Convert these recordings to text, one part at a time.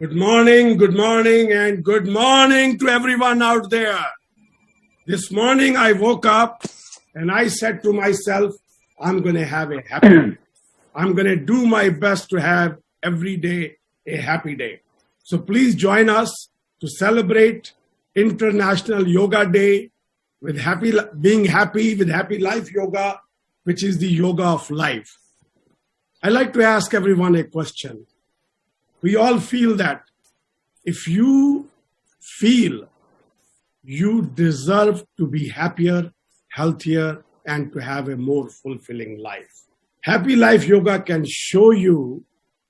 good morning, and good morning to everyone out there. This morning I woke up and I said to myself, I'm going to have a happy day. I'm going to do my best to have every day a happy day. So please join us to celebrate International Yoga Day with being happy with Happy Life Yoga, which is the yoga of life. I like to ask everyone a question. We all feel that if you feel you deserve to be happier, healthier, and to have a more fulfilling life. Happy Life Yoga can show you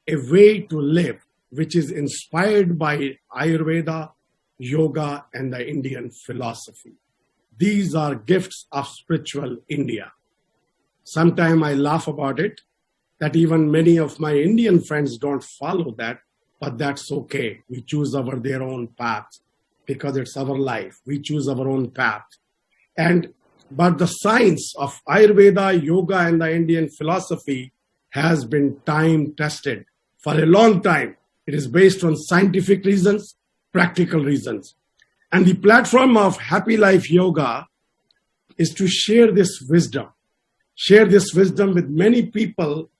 a way to live, which is inspired by Ayurveda, yoga, and the Indian philosophy. These are gifts of spiritual India. Sometimes I laugh about it, that even many of my Indian friends don't follow that, but that's okay. We choose their own path because it's our life. We choose our own path. But the science of Ayurveda, yoga, and the Indian philosophy has been time tested for a long time. It is based on scientific reasons, practical reasons. And the platform of Happy Life Yoga is to share this wisdom with many people,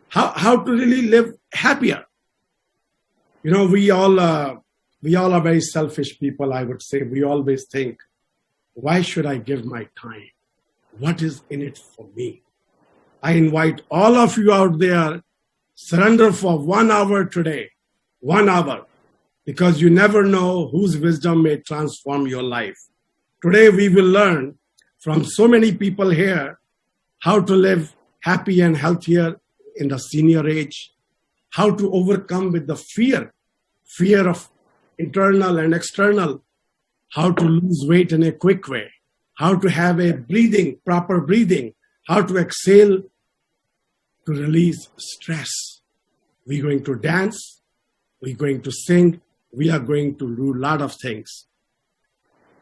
how to really live happier. You know, we all are very selfish people, I would say. We always think, why should I give my time? What is in it for me? I invite all of you out there, surrender for 1 hour today, 1 hour, because you never know whose wisdom may transform your life. Today we will learn from so many people here how to live happy and healthier in the senior age, how to overcome with the fear of internal and external, how to lose weight in a quick way, how to have a proper breathing, how to exhale to release stress. We're going to dance, we're going to sing, we are going to do a lot of things.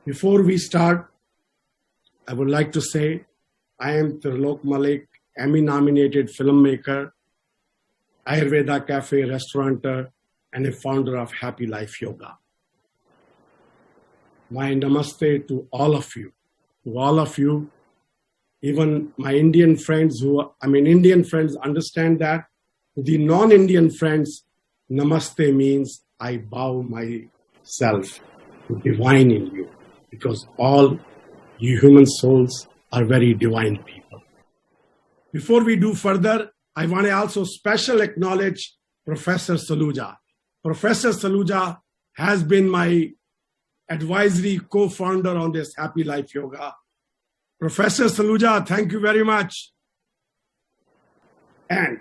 Before we start, I would like to say, I am Trilok Malik, Emmy-nominated filmmaker, Ayurveda cafe restaurateur, and a founder of Happy Life Yoga. My namaste to all of you, even my Indian friends Indian friends understand that. To the non-Indian friends, namaste means I bow myself to divine in you, because all you human souls are very divine people. Before we do further, I want to also special acknowledge Professor Saluja. Professor Saluja has been my advisory co-founder on this Happy Life Yoga. Professor Saluja, thank you very much. And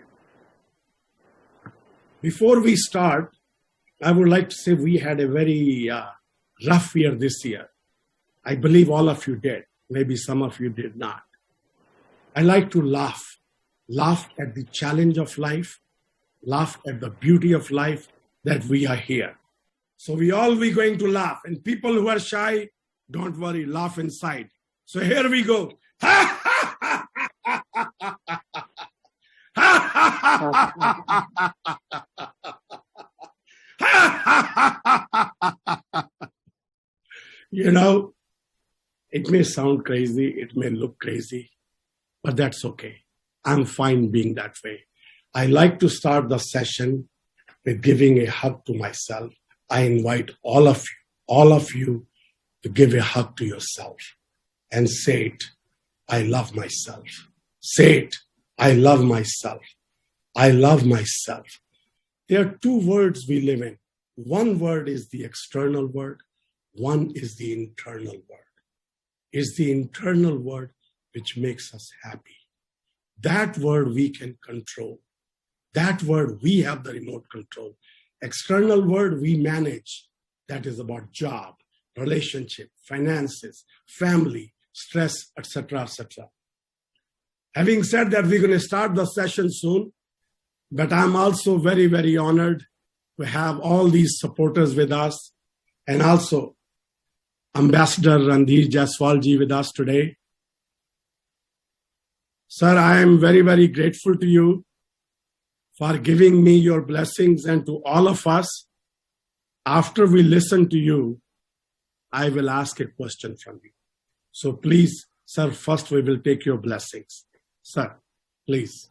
before we start, I would like to say we had a very rough year this year. I believe all of you did. Maybe some of you did not. I like to laugh at the challenge of life, laugh at the beauty of life, that we are here. So we're going to laugh. And people who are shy, don't worry, laugh inside. So here we go. You know, it may sound crazy, it may look crazy, but that's okay. I'm fine being that way. I like to start the session with giving a hug to myself. I invite all of you to give a hug to yourself and say it, I love myself. Say it, I love myself. I love myself. There are 2 words we live in. One word is the external word. One is the internal word. It's the internal word which makes us happy. That word we can control. That word we have the remote control. External word we manage. That is about job, relationship, finances, family, stress, etc., etc. Having said that, we're going to start the session soon, but I'm also very, very honored to have all these supporters with us, and also Ambassador Randir Jaiswalji with us today. Sir, I am very, very grateful to you for giving me your blessings, and to all of us After we listen to you, I will ask a question from you. So please, sir, first we will take your blessings. Sir, please.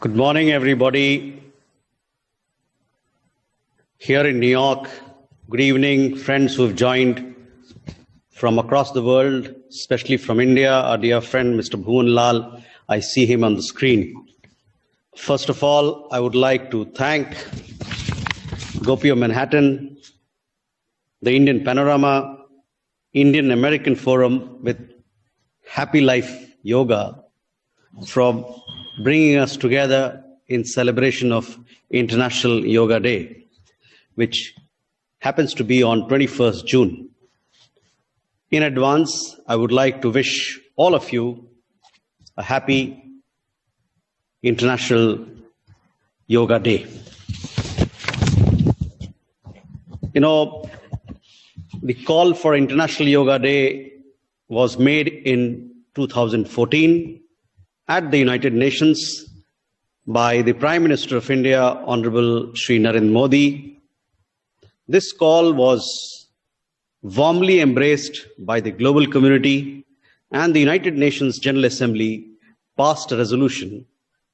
Good morning, everybody. Here in New York, good evening, friends who have joined from across the world, especially from India, our dear friend, Mr. Bhuvan Lal. I see him on the screen. First of all, I would like to thank GOPIO Manhattan, the Indian Panorama, Indian American Forum with Happy Life Yoga for bringing us together in celebration of International Yoga Day, which happens to be on 21st June. In advance, I would like to wish all of you a happy International Yoga Day. You know, the call for International Yoga Day was made in 2014 at the United Nations by the Prime Minister of India, Honorable Shri Narendra Modi. This call was warmly embraced by the global community, and the United Nations General Assembly passed a resolution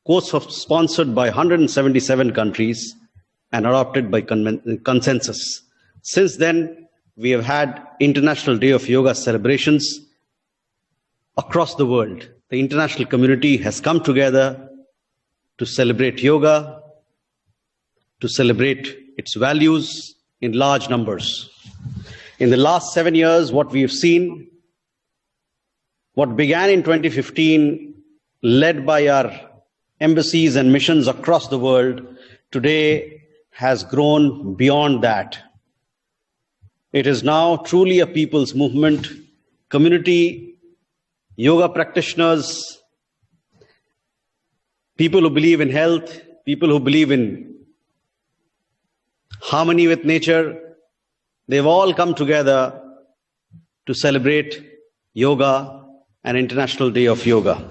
co-sponsored by 177 countries and adopted by consensus. Since then, we have had International Day of Yoga celebrations across the world. The international community has come together to celebrate yoga, to celebrate its values in large numbers. In the last 7 years, what we have seen, what began in 2015, led by our embassies and missions across the world, today has grown beyond that. It is now truly a people's movement. Community, yoga practitioners, people who believe in health, people who believe in harmony with nature, they've all come together to celebrate yoga and International Day of Yoga.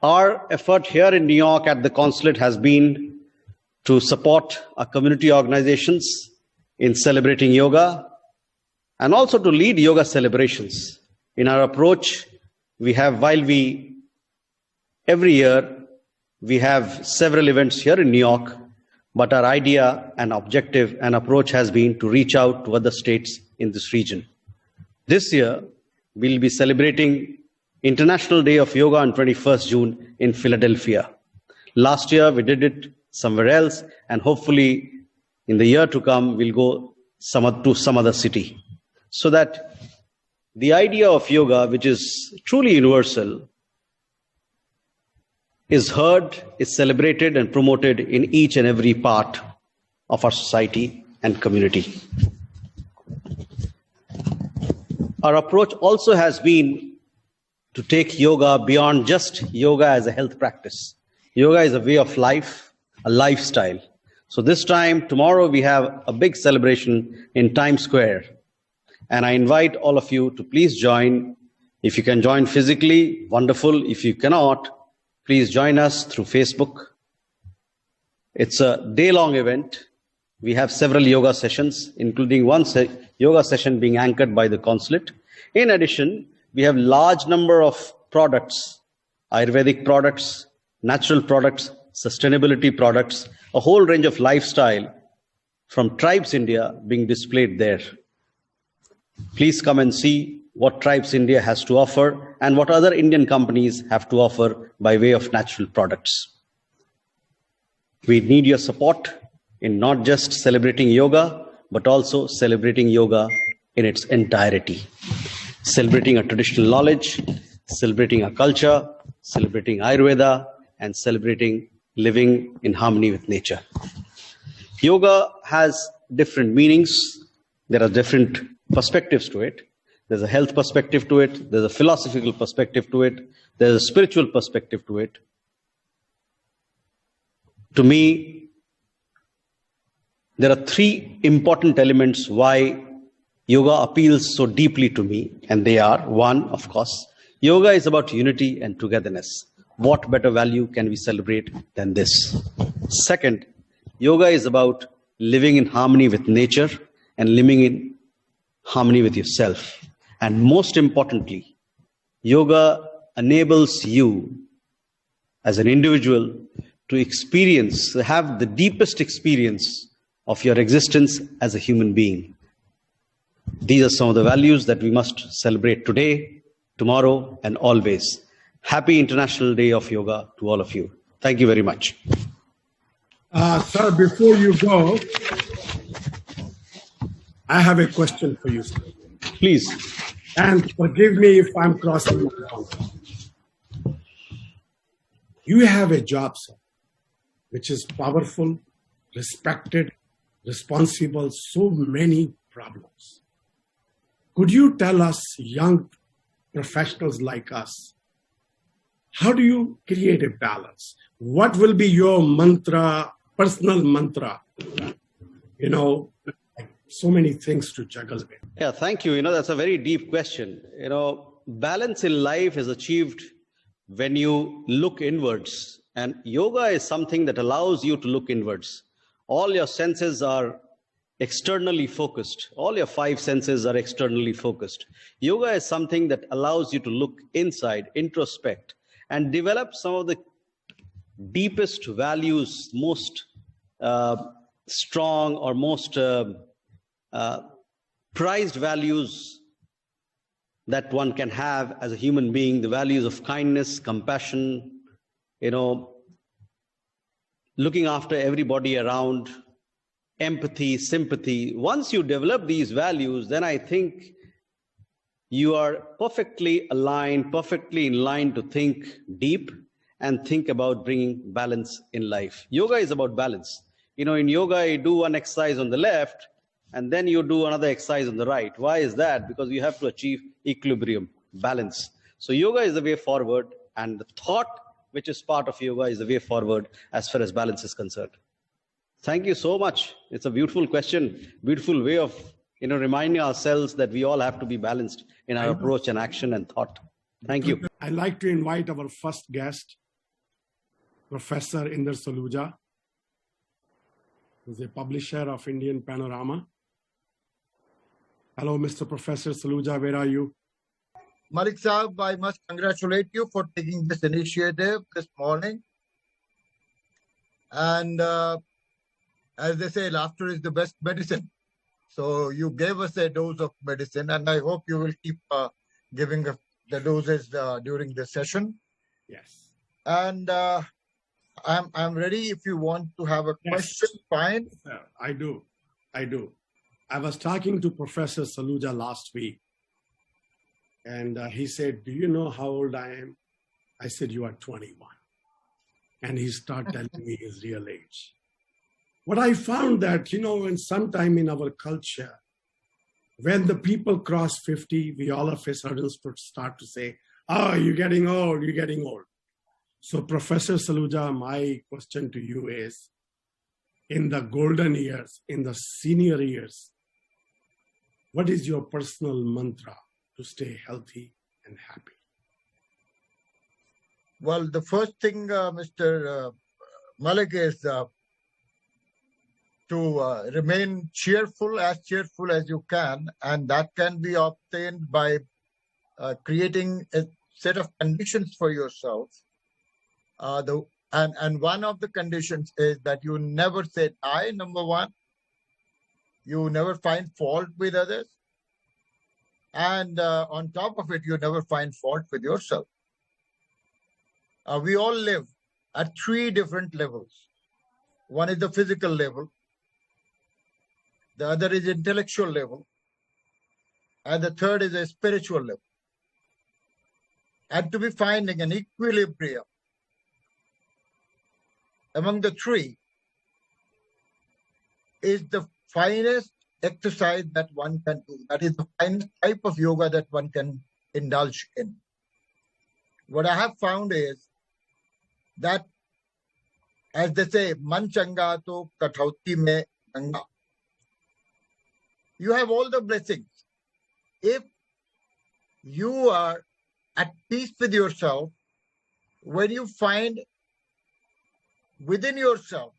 Our effort here in New York at the consulate has been to support our community organizations in celebrating yoga and also to lead yoga celebrations. In our approach, every year, we have several events here in New York, but our idea and objective and approach has been to reach out to other states in this region. This year, we'll be celebrating International Day of Yoga on 21st June in Philadelphia. Last year, we did it somewhere else, and hopefully in the year to come, we'll go to some other city. So that the idea of yoga, which is truly universal, is heard, is celebrated and promoted in each and every part of our society and community. Our approach also has been to take yoga beyond just yoga as a health practice. Yoga is a way of life, a lifestyle. So this time, tomorrow, we have a big celebration in Times Square. And I invite all of you to please join. If you can join physically, wonderful. If you cannot, please join us through Facebook. It's a day-long event. We have several yoga sessions, including one yoga session being anchored by the consulate. In addition, we have large number of products, Ayurvedic products, natural products, sustainability products, a whole range of lifestyle from Tribes India being displayed there. Please come and see what Tribes India has to offer and what other Indian companies have to offer by way of natural products. We need your support in not just celebrating yoga, but also celebrating yoga in its entirety. Celebrating our traditional knowledge, celebrating our culture, celebrating Ayurveda, and celebrating living in harmony with nature. Yoga has different meanings. There are different perspectives to it. There's a health perspective to it. There's a philosophical perspective to it. There's a spiritual perspective to it. To me, there are three important elements why yoga appeals so deeply to me. And they are, one, of course, yoga is about unity and togetherness. what better value can we celebrate than this? Second, yoga is about living in harmony with nature and living in harmony with yourself. And most importantly, yoga enables you as an individual to have the deepest experience of your existence as a human being. These are some of the values that we must celebrate today, tomorrow, and always. Happy International Day of Yoga to all of you. Thank you very much. Sir, before you go, I have a question for you, sir. Please. And forgive me if I'm crossing the boundary. You have a job, sir, which is powerful, respected, responsible, so many problems. Could you tell us, young professionals like us, how do you create a balance? What will be your mantra, personal mantra? You know, like so many things to juggle with. Yeah, thank you. That's a very deep question. Balance in life is achieved when you look inwards. And yoga is something that allows you to look inwards. All your senses are externally focused. All your 5 senses are externally focused. Yoga is something that allows you to look inside, introspect, and develop some of the deepest values, most strong or most prized values that one can have as a human being, the values of kindness, compassion, looking after everybody around, empathy, sympathy. Once you develop these values, then I think you are perfectly aligned, perfectly in line to think deep and think about bringing balance in life. Yoga is about balance. In yoga, you do one exercise on the left and then you do another exercise on the right. Why is that? Because you have to achieve equilibrium, balance. So yoga is the way forward, and the thought which is part of yoga is the way forward as far as balance is concerned. Thank you so much. It's a beautiful question, beautiful way of reminding ourselves that we all have to be balanced in our approach and action and thought. Thank you. I'd like to invite our first guest, Professor Inder Saluja, who's a publisher of Indian Panorama. Hello, Mr. Professor Saluja, where are you? Malik Saab, I must congratulate you for taking this initiative this morning. And as they say, laughter is the best medicine. So you gave us a dose of medicine, and I hope you will keep giving the doses during the session. Yes. And I'm ready if you want to have a question. Fine. Sir, I do. I was talking to Professor Saluja last week, and he said, "Do you know how old I am?" I said, "You are 21." And he started telling me his real age. What I found that, in some time in our culture, when the people cross 50, we all of a sudden start to say, "Oh, you're getting old, you're getting old." So Professor Saluja, my question to you is, in the golden years, in the senior years, what is your personal mantra to stay healthy and happy? Well, the first thing, Mr. Malik, is to remain cheerful as you can, and that can be obtained by creating a set of conditions for yourself. And one of the conditions is that you never say I, number one. You never find fault with others. And on top of it, you never find fault with yourself. We all live at 3 different levels. One is the physical level. The other is intellectual level. And the third is a spiritual level. And to be finding an equilibrium among the 3 is the finest exercise that one can do. That is the finest type of yoga that one can indulge in. What I have found is that, as they say, man changa to kathauti mein ganga. You have all the blessings. If you are at peace with yourself, when you find within yourself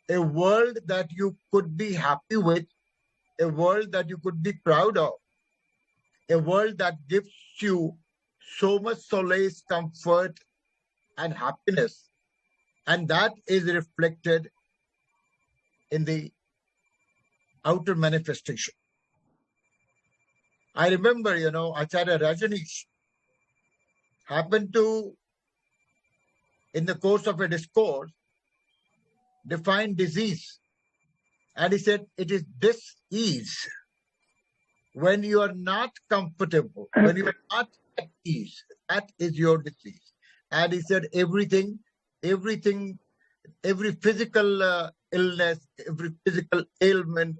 a world that you could be happy with, a world that you could be proud of, a world that gives you so much solace, comfort, and happiness, and that is reflected in the outer manifestation. I remember, Acharya Rajanish happened to, in the course of a discourse, define disease. And he said, it is dis-ease. When you are not comfortable, when you are not at ease, that is your disease. And he said, every physical illness, every physical ailment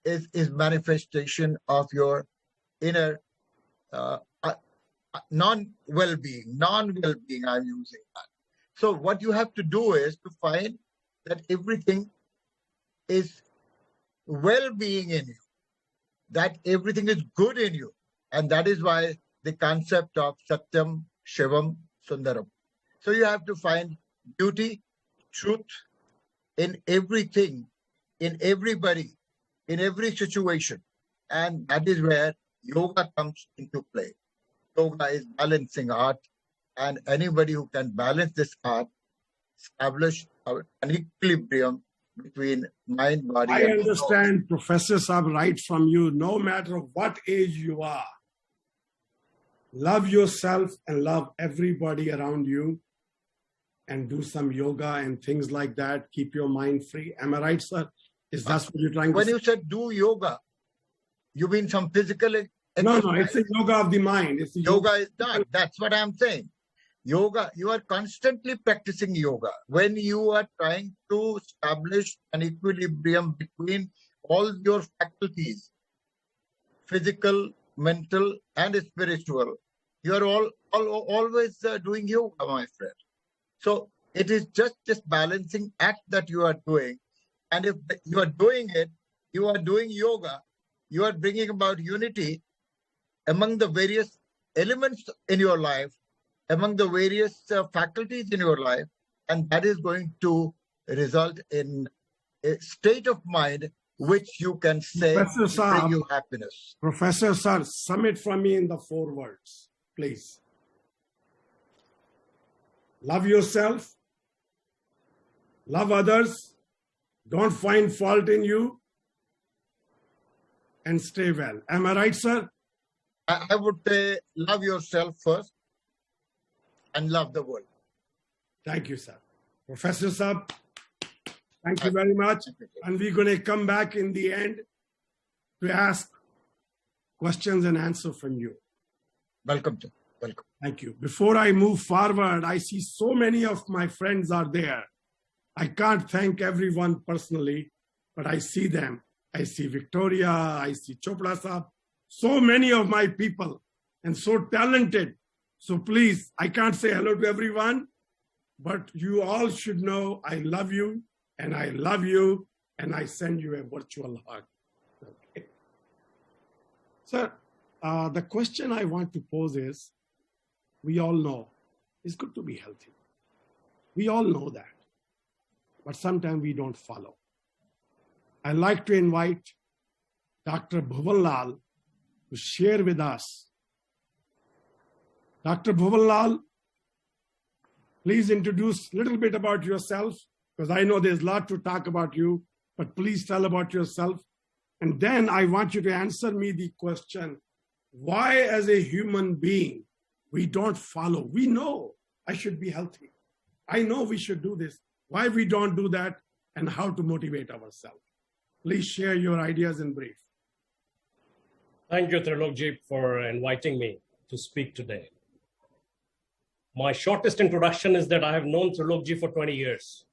is manifestation of your inner non-well-being, I'm using that. So what you have to do is to find that everything is well-being in you, that everything is good in you. And that is why the concept of Satyam, Shivam, Sundaram. So you have to find beauty, truth in everything, in everybody, in every situation. And that is where yoga comes into play. Yoga is balancing art, and anybody who can balance this art, establish an equilibrium between mind, body, I and understand, soul. Professor Saab, right from you, no matter what age you are, love yourself and love everybody around you, and do some yoga and things like that. Keep your mind free. Am I right, sir? Is that what you're trying to say? When you said do yoga, you mean some physical No, exercise? it's a yoga of the mind. It's a Yoga is done. That's what I'm saying. Yoga, you are constantly practicing yoga. When you are trying to establish an equilibrium between all your faculties, physical, mental, and spiritual, you are always doing yoga, my friend. So it is just this balancing act that you are doing. And if you are doing it, you are doing yoga, you are bringing about unity among the various elements in your life, among the various faculties in your life, and that is going to result in a state of mind which you can say Professor Saab, bring you happiness. Professor Sir, sum it for me in the 4 words, please. Love yourself, love others, don't find fault in you, and stay well. Am I right, sir? I would say love yourself first and love the world. Thank you, sir. Professor Saab, thank you very much. And we're going to come back in the end to ask questions and answer from you. Welcome to. Welcome. Thank you. Before I move forward, I see so many of my friends are there. I can't thank everyone personally, but I see them. I see Victoria, I see Chopra Saab, so many of my people, and so talented. So please, I can't say hello to everyone, but you all should know I love you, and I love you, and I send you a virtual hug. Okay. Sir, the question I want to pose is, we all know it's good to be healthy. We all know that. But sometimes we don't follow. I'd like to invite Dr. Bhuvan Lal to share with us. Dr. Bhuvan Lal, please introduce a little bit about yourself, because I know there's a lot to talk about you, but please tell about yourself. And then I want you to answer me the question, why as a human being, we don't follow? We know I should be healthy. I know we should do this. Why we don't do that, and how to motivate ourselves. Please share your ideas in brief. Thank you, Trilokji, for inviting me to speak today. My shortest introduction is that I have known Trilokji for 20 years.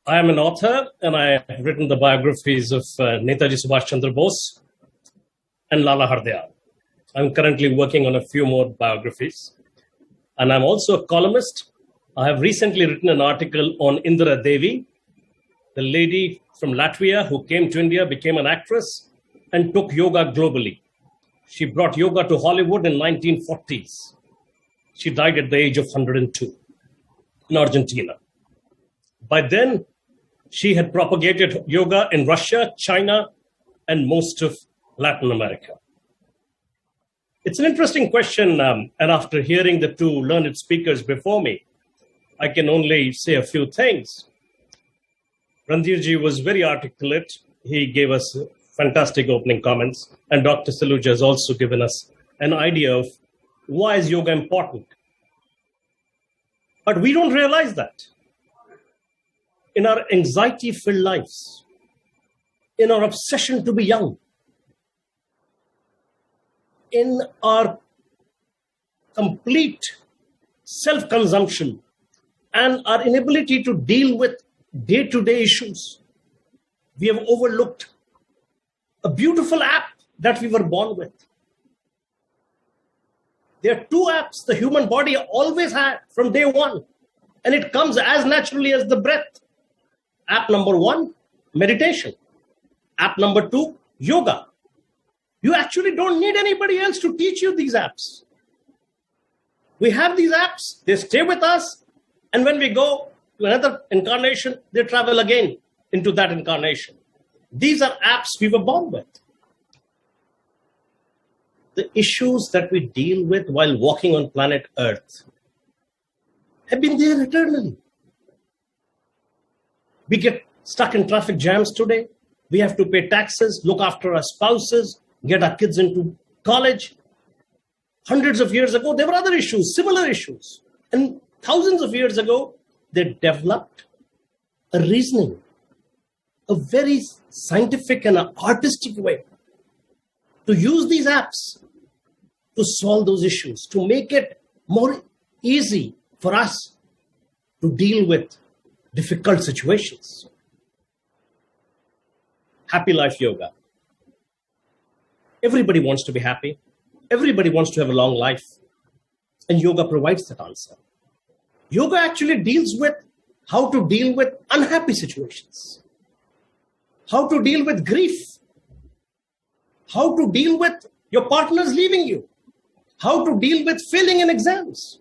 I am an author, and I have written the biographies of Netaji Subhash Chandra Bose and Lala Hardayal. I'm currently working on a few more biographies. And I'm also a columnist. I have recently written an article on Indira Devi, the lady from Latvia who came to India, became an actress, and took yoga globally. She brought yoga to Hollywood in 1940s. She died at the age of 102 in Argentina. By then, she had propagated yoga in Russia, China, and most of Latin America. It's an interesting question, and after hearing the two learned speakers before me, I can only say a few things. Randhirji was very articulate. He gave us fantastic opening comments, and Dr. Saluja has also given us an idea of why is yoga important. But we don't realize that. In our anxiety-filled lives, in our obsession to be young, in our complete self-consumption and our inability to deal with day-to-day issues, we have overlooked a beautiful app that we were born with. There are two apps the human body always had from day one, and it comes as naturally as the breath. App number 1, meditation. App number 2, yoga. You actually don't need anybody else to teach you these apps. We have these apps, they stay with us, and when we go to another incarnation, they travel again into that incarnation. These are apps we were born with. The issues that we deal with while walking on planet Earth have been there eternally. We get stuck in traffic jams today. We have to pay taxes, look after our spouses, get our kids into college. Hundreds of years ago, there were other issues, similar issues. And thousands of years ago, they developed a reasoning, a very scientific and artistic way to use these apps to solve those issues, to make it more easy for us to deal with difficult situations. Happy life yoga. Everybody wants to be happy. Everybody wants to have a long life. And yoga provides that answer. Yoga actually deals with how to deal with unhappy situations, how to deal with grief, how to deal with your partners leaving you, how to deal with failing in exams,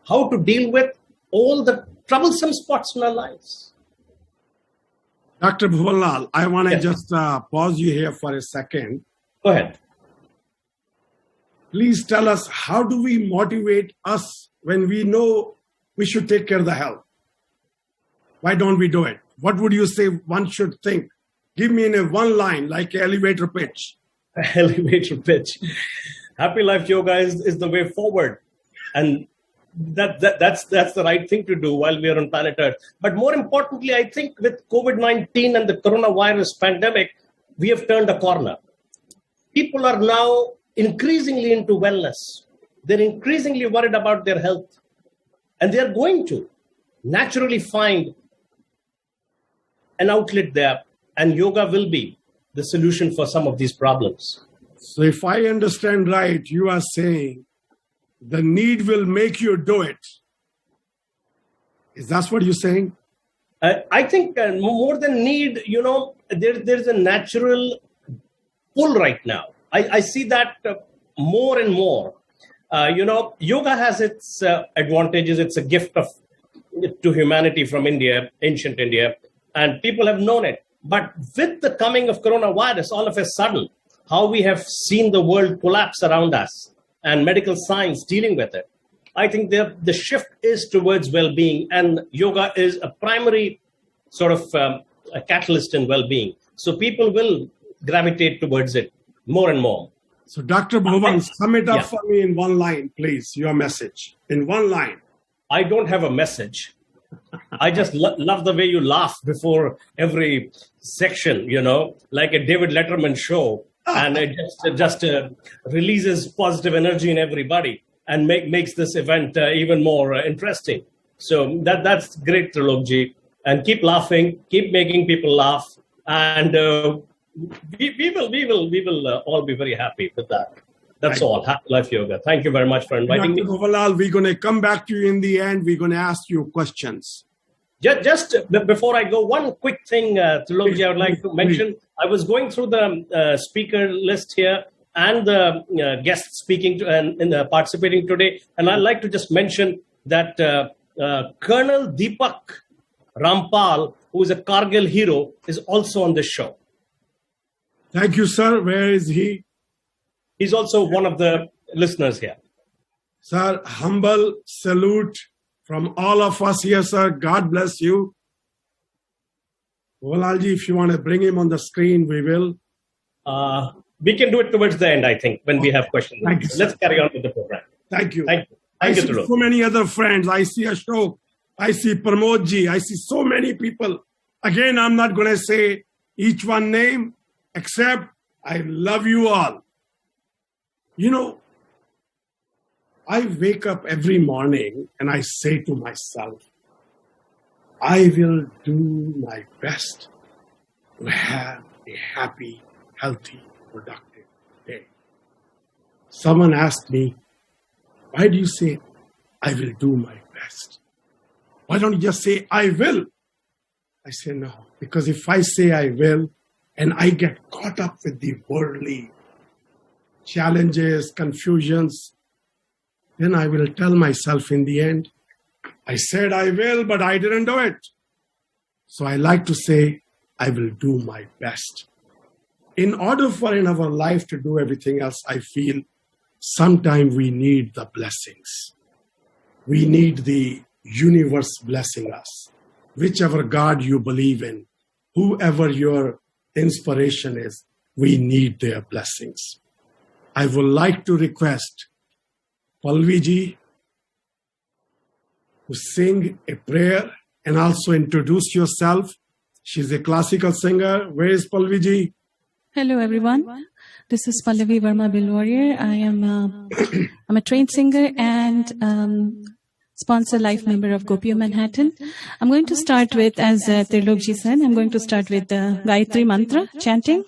how to deal with all the troublesome spots in our lives. Dr. Bhuvanlal, I want to Yes. just pause you here for a second. Go ahead. Please tell us, how do we motivate us when we know we should take care of the health? Why don't we do it? What would you say one should think? Give me in a one line, like an elevator pitch. Elevator pitch. Happy life yoga is the way forward. And that's the right thing to do while we are on planet Earth. But more importantly, I think with COVID-19 and the coronavirus pandemic, we have turned a corner. People are now increasingly into wellness. They're increasingly worried about their health. And they're going to naturally find an outlet there. And yoga will be the solution for some of these problems. So if I understand right, you are saying the need will make you do it. Is that what you're saying? I think more than need, there's a natural pull right now. I see that more and more. Yoga has its advantages. It's a gift to humanity from India, ancient India, and people have known it. But with the coming of coronavirus, all of a sudden, how we have seen the world collapse around us and medical science dealing with it, I think the shift is towards well-being, and yoga is a primary sort of a catalyst in well-being. So people will gravitate towards it more and more. So Dr. Bhuvan, sum it up Yeah. for me in one line, please, your message. In one line. I don't have a message. I just love the way you laugh before every section, like a David Letterman show. And it just releases positive energy in everybody and makes this event even more interesting. So that's great, Trilokji. And keep laughing, keep making people laugh. And we will all be very happy with that. That's all. Happy Life Yoga. Thank you very much for inviting Dr. me. Bhuvanlal, we're going to come back to you in the end. We're going to ask you questions. Just before I go, one quick thing, Trilokji, I would like to mention. I was going through the speaker list here, and the guests speaking and participating today. And I'd like to just mention that Colonel Deepak Rampal, who is a Kargil hero, is also on this show. Thank you, sir. Where is he? He's also one of the listeners here. Sir, humble salute from all of us here, sir. God bless you. Walalji, if you want to bring him on the screen, we will. We can do it towards the end, I think, when we have questions. Thank you, Let's carry on with the program. Thank you. Thank you. I Thank you, see Trilok. so many other friends. I see Ashok. I see Pramodji. I see so many people. Again, I'm not going to say each one name, except I love you all. You know, I wake up every morning and I say to myself, I will do my best to have a happy, healthy, productive day. Someone asked me, why do you say, I will do my best? Why don't you just say, I will? I say, no, because if I say I will, and I get caught up with the worldly challenges, confusions, then I will tell myself in the end, I said I will, but I didn't do it. So I like to say, I will do my best. In order for in our life to do everything else, I feel sometimes we need the blessings. We need the universe blessing us. Whichever God you believe in, whoever your inspiration is, we need their blessings. I would like to request Palviji to sing a prayer and also introduce yourself. She's a classical singer. Where is Palviji? Hello, everyone. This is Pallavi Verma Bill Warrior. I'm a trained singer and sponsor life member of GOPIO Manhattan. I'm going to start with, as Trilokji said, I'm going to start with the Gayatri Mantra chanting.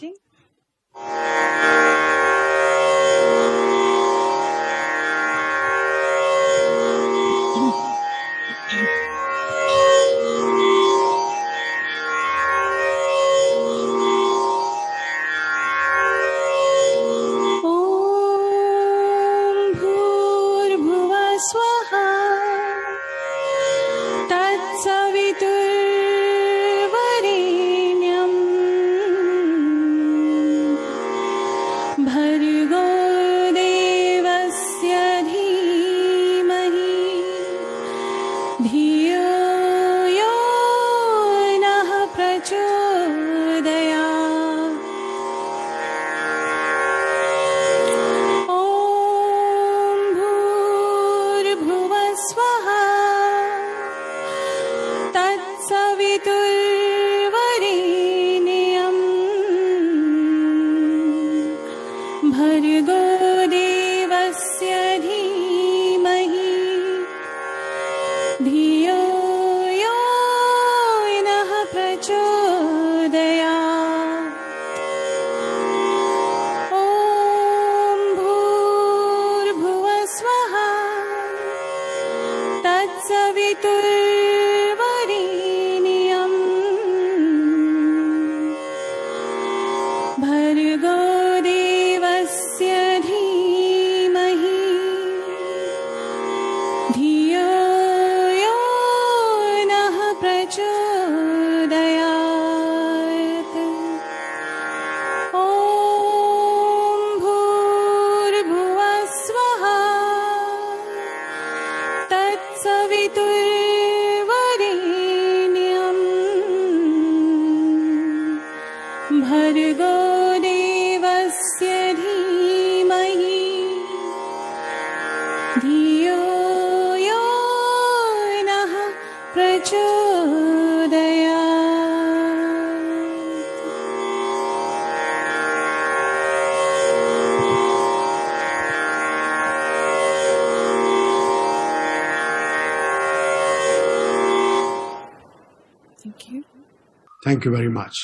Thank you very much.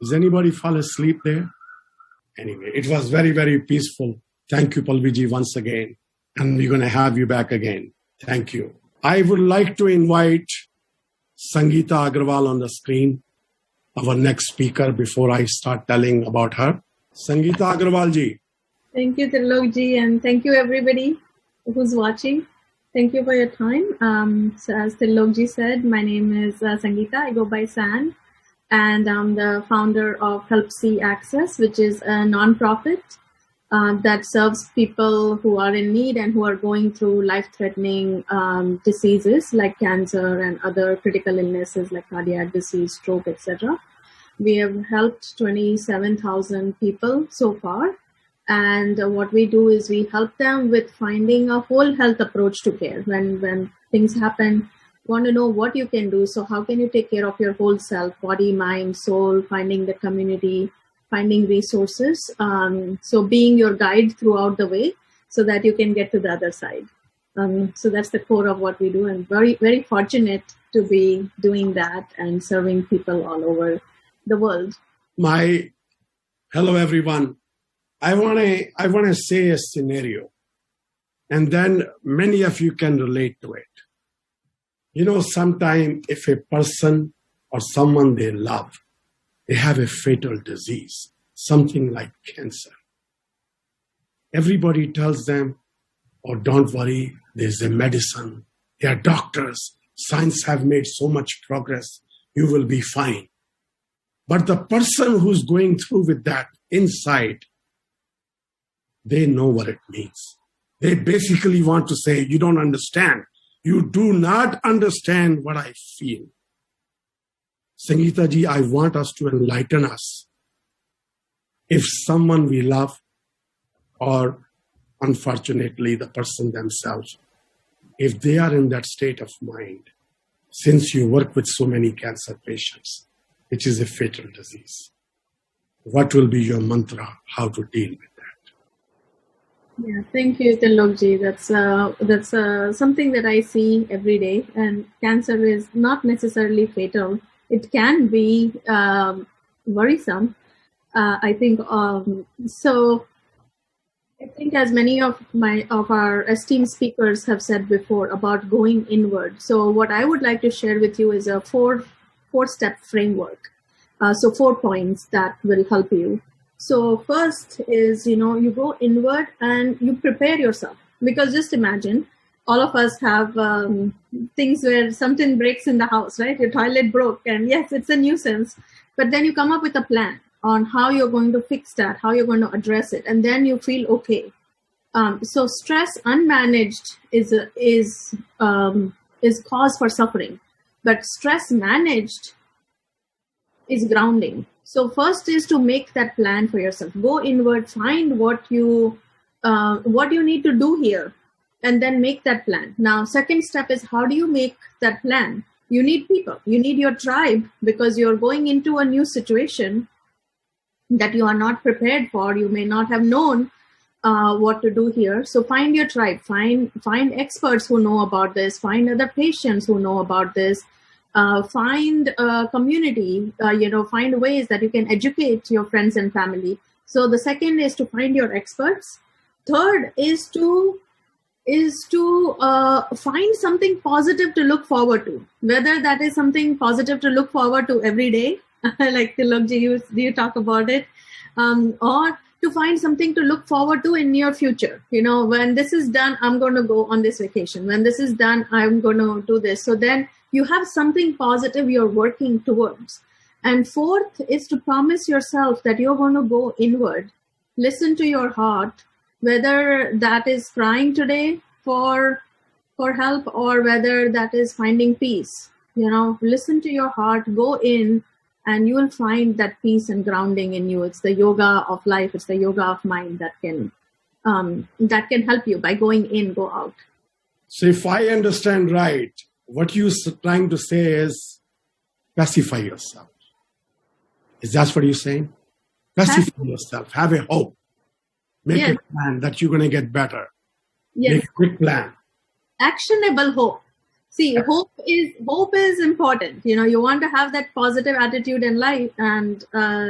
Does anybody fall asleep there? Anyway, it was very, very peaceful. Thank you, Palviji, once again. And we're going to have you back again. Thank you. I would like to invite Sangeeta Agarwal on the screen, our next speaker, before I start telling about her. Sangeeta Agarwal ji. Thank you, Trilokji, and thank you everybody who's watching. Thank you for your time. So as Trilokji said, my name is Sangeeta. I go by San, and I'm the founder of Help See Access, which is a non-profit that serves people who are in need and who are going through life-threatening diseases like cancer and other critical illnesses like cardiac disease, stroke, etc. We have helped 27,000 people so far. And what we do is we help them with finding a whole health approach to care. When things happen, want to know what you can do. So how can you take care of your whole self, body, mind, soul, finding the community, finding resources. So being your guide throughout the way so that you can get to the other side. So that's the core of what we do. And very, very fortunate to be doing that and serving people all over the world. Hello, everyone. I want to say a scenario, and then many of you can relate to it. You know, sometimes if a person or someone they love, they have a fatal disease, something like cancer. Everybody tells them, oh, don't worry, there's a medicine. There are doctors. Science have made so much progress. You will be fine. But the person who's going through with that inside, they know what it means. They basically want to say, you don't understand. You do not understand what I feel. Sangeeta ji, I want us to enlighten us. If someone we love, or unfortunately the person themselves, if they are in that state of mind, since you work with so many cancer patients, which is a fatal disease, what will be your mantra, how to deal with that? Yeah, thank you, Trilokji. That's something that I see every day. And cancer is not necessarily fatal. It can be worrisome. I think so. I think as many of our esteemed speakers have said before about going inward. So what I would like to share with you is a four-step framework. So 4 points that will help you. So first is, you go inward and you prepare yourself. Because just imagine, all of us have things where something breaks in the house, right? Your toilet broke, and yes, it's a nuisance. But then you come up with a plan on how you're going to fix that, how you're going to address it, and then you feel okay. So stress unmanaged is cause for suffering, but stress managed is grounding. So first is to make that plan for yourself. Go inward, find what you need to do here, and then make that plan. Now, second step is, how do you make that plan? You need people. You need your tribe, because you're going into a new situation that you are not prepared for. You may not have known what to do here. So find your tribe. Find experts who know about this. Find other patients who know about this. Find a community, find ways that you can educate your friends and family. So the second is to find your experts. Third is to find something positive to look forward to, whether that is something positive to look forward to every day, like Tilakji, you talk about it, or to find something to look forward to in near future. When this is done, I'm going to go on this vacation. When this is done, I'm going to do this. So then you have something positive you're working towards. And fourth is to promise yourself that you're going to go inward. Listen to your heart, whether that is crying today for help, or whether that is finding peace. Listen to your heart, go in, and you will find that peace and grounding in you. It's the yoga of life. It's the yoga of mind that can help you by going in, go out. So if I understand right, what you're trying to say is pacify yourself. Is that what you're saying? Pacify yourself. Have a hope. Make a plan that you're going to get better. Yes. Make a quick plan. Actionable hope. See, hope is important. You want to have that positive attitude in life and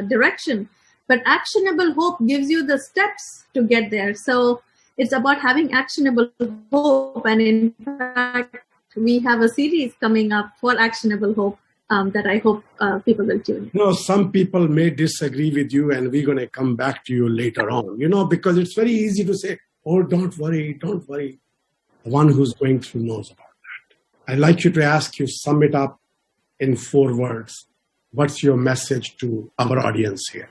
direction. But actionable hope gives you the steps to get there. So it's about having actionable hope. And in fact, we have a series coming up for actionable hope that I hope people will tune in. Some people may disagree with you, and we're going to come back to you later on, because it's very easy to say, oh, don't worry, don't worry. The one who's going through knows about that. I'd like you to sum it up in 4 words. What's your message to our audience here?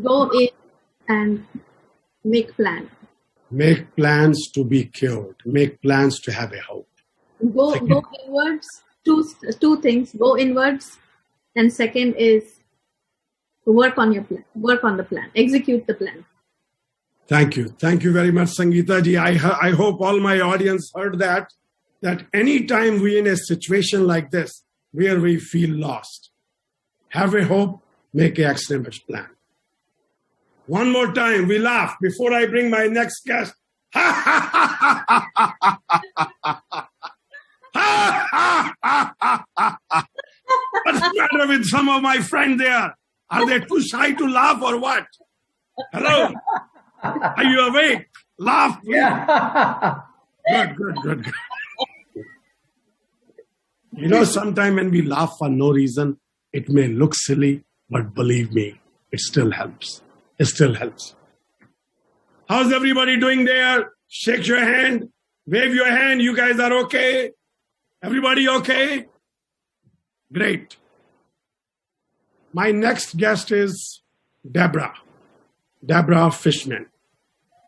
Go in and make plans. Make plans to be cured. Make plans to have a hope. Go inwards. Two things. Go inwards. And second is work on your plan. Work on the plan. Execute the plan. Thank you. Thank you very much, Sangeeta ji. I hope all my audience heard that anytime we're in a situation like this, where we feel lost, have a hope, make an excellent plan. One more time, we laugh before I bring my next guest. What's the matter with some of my friends there? Are they too shy to laugh or what? Hello? Are you awake? Laugh, please. Yeah. Good. Sometimes when we laugh for no reason, it may look silly, but believe me, it still helps. It still helps. How's everybody doing there? Shake your hand. Wave your hand. You guys are okay? Everybody okay? Great. My next guest is Deborah Fishman.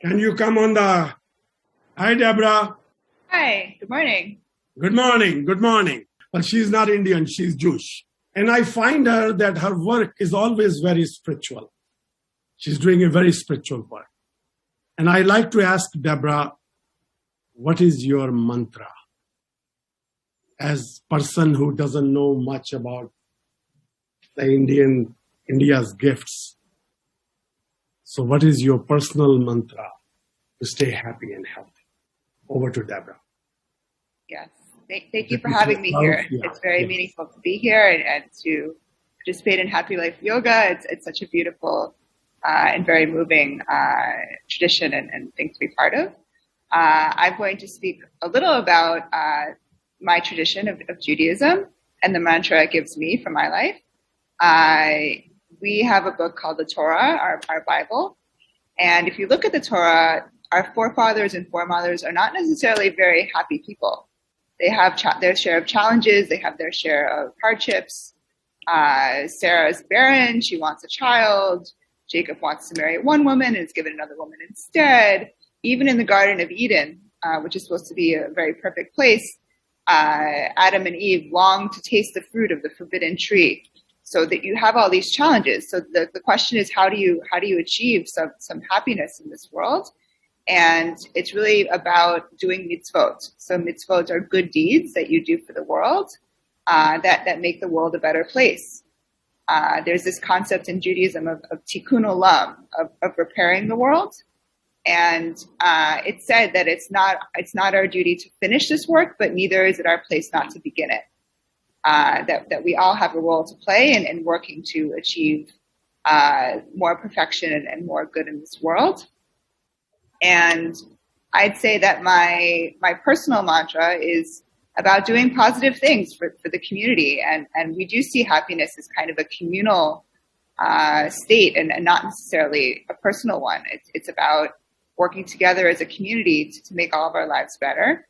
Can you come on the... Hi, Deborah. Hi. Good morning. Good morning. Well, she's not Indian. She's Jewish. And I find that her work is always very spiritual. She's doing a very spiritual work. And I like to ask Deborah, what is your mantra? As a person who doesn't know much about the India's gifts. So what is your personal mantra to stay happy and healthy? Over to Deborah. Yes. Thank you for having me here. It's very meaningful to be here and to participate in Happy Life Yoga. It's such a beautiful and very moving tradition and thing to be part of. I'm going to speak a little about my tradition of Judaism and the mantra it gives me for my life. We have a book called the Torah, our Bible. And if you look at the Torah, our forefathers and foremothers are not necessarily very happy people. They have their share of challenges. They have their share of hardships. Sarah's barren. She wants a child. Jacob wants to marry one woman and is given another woman instead. Even in the Garden of Eden, which is supposed to be a very perfect place, Adam and Eve long to taste the fruit of the forbidden tree. So that you have all these challenges. So the question is, how do you achieve some happiness in this world? And it's really about doing mitzvot. So mitzvot are good deeds that you do for the world that make the world a better place. There's this concept in Judaism of tikkun olam, of repairing the world. And it's said that it's not our duty to finish this work, but neither is it our place not to begin it. That we all have a role to play in working to achieve more perfection and more good in this world. And I'd say that my personal mantra is about doing positive things for the community. And we do see happiness as kind of a communal state and not necessarily a personal one. It's about working together as a community to make all of our lives better.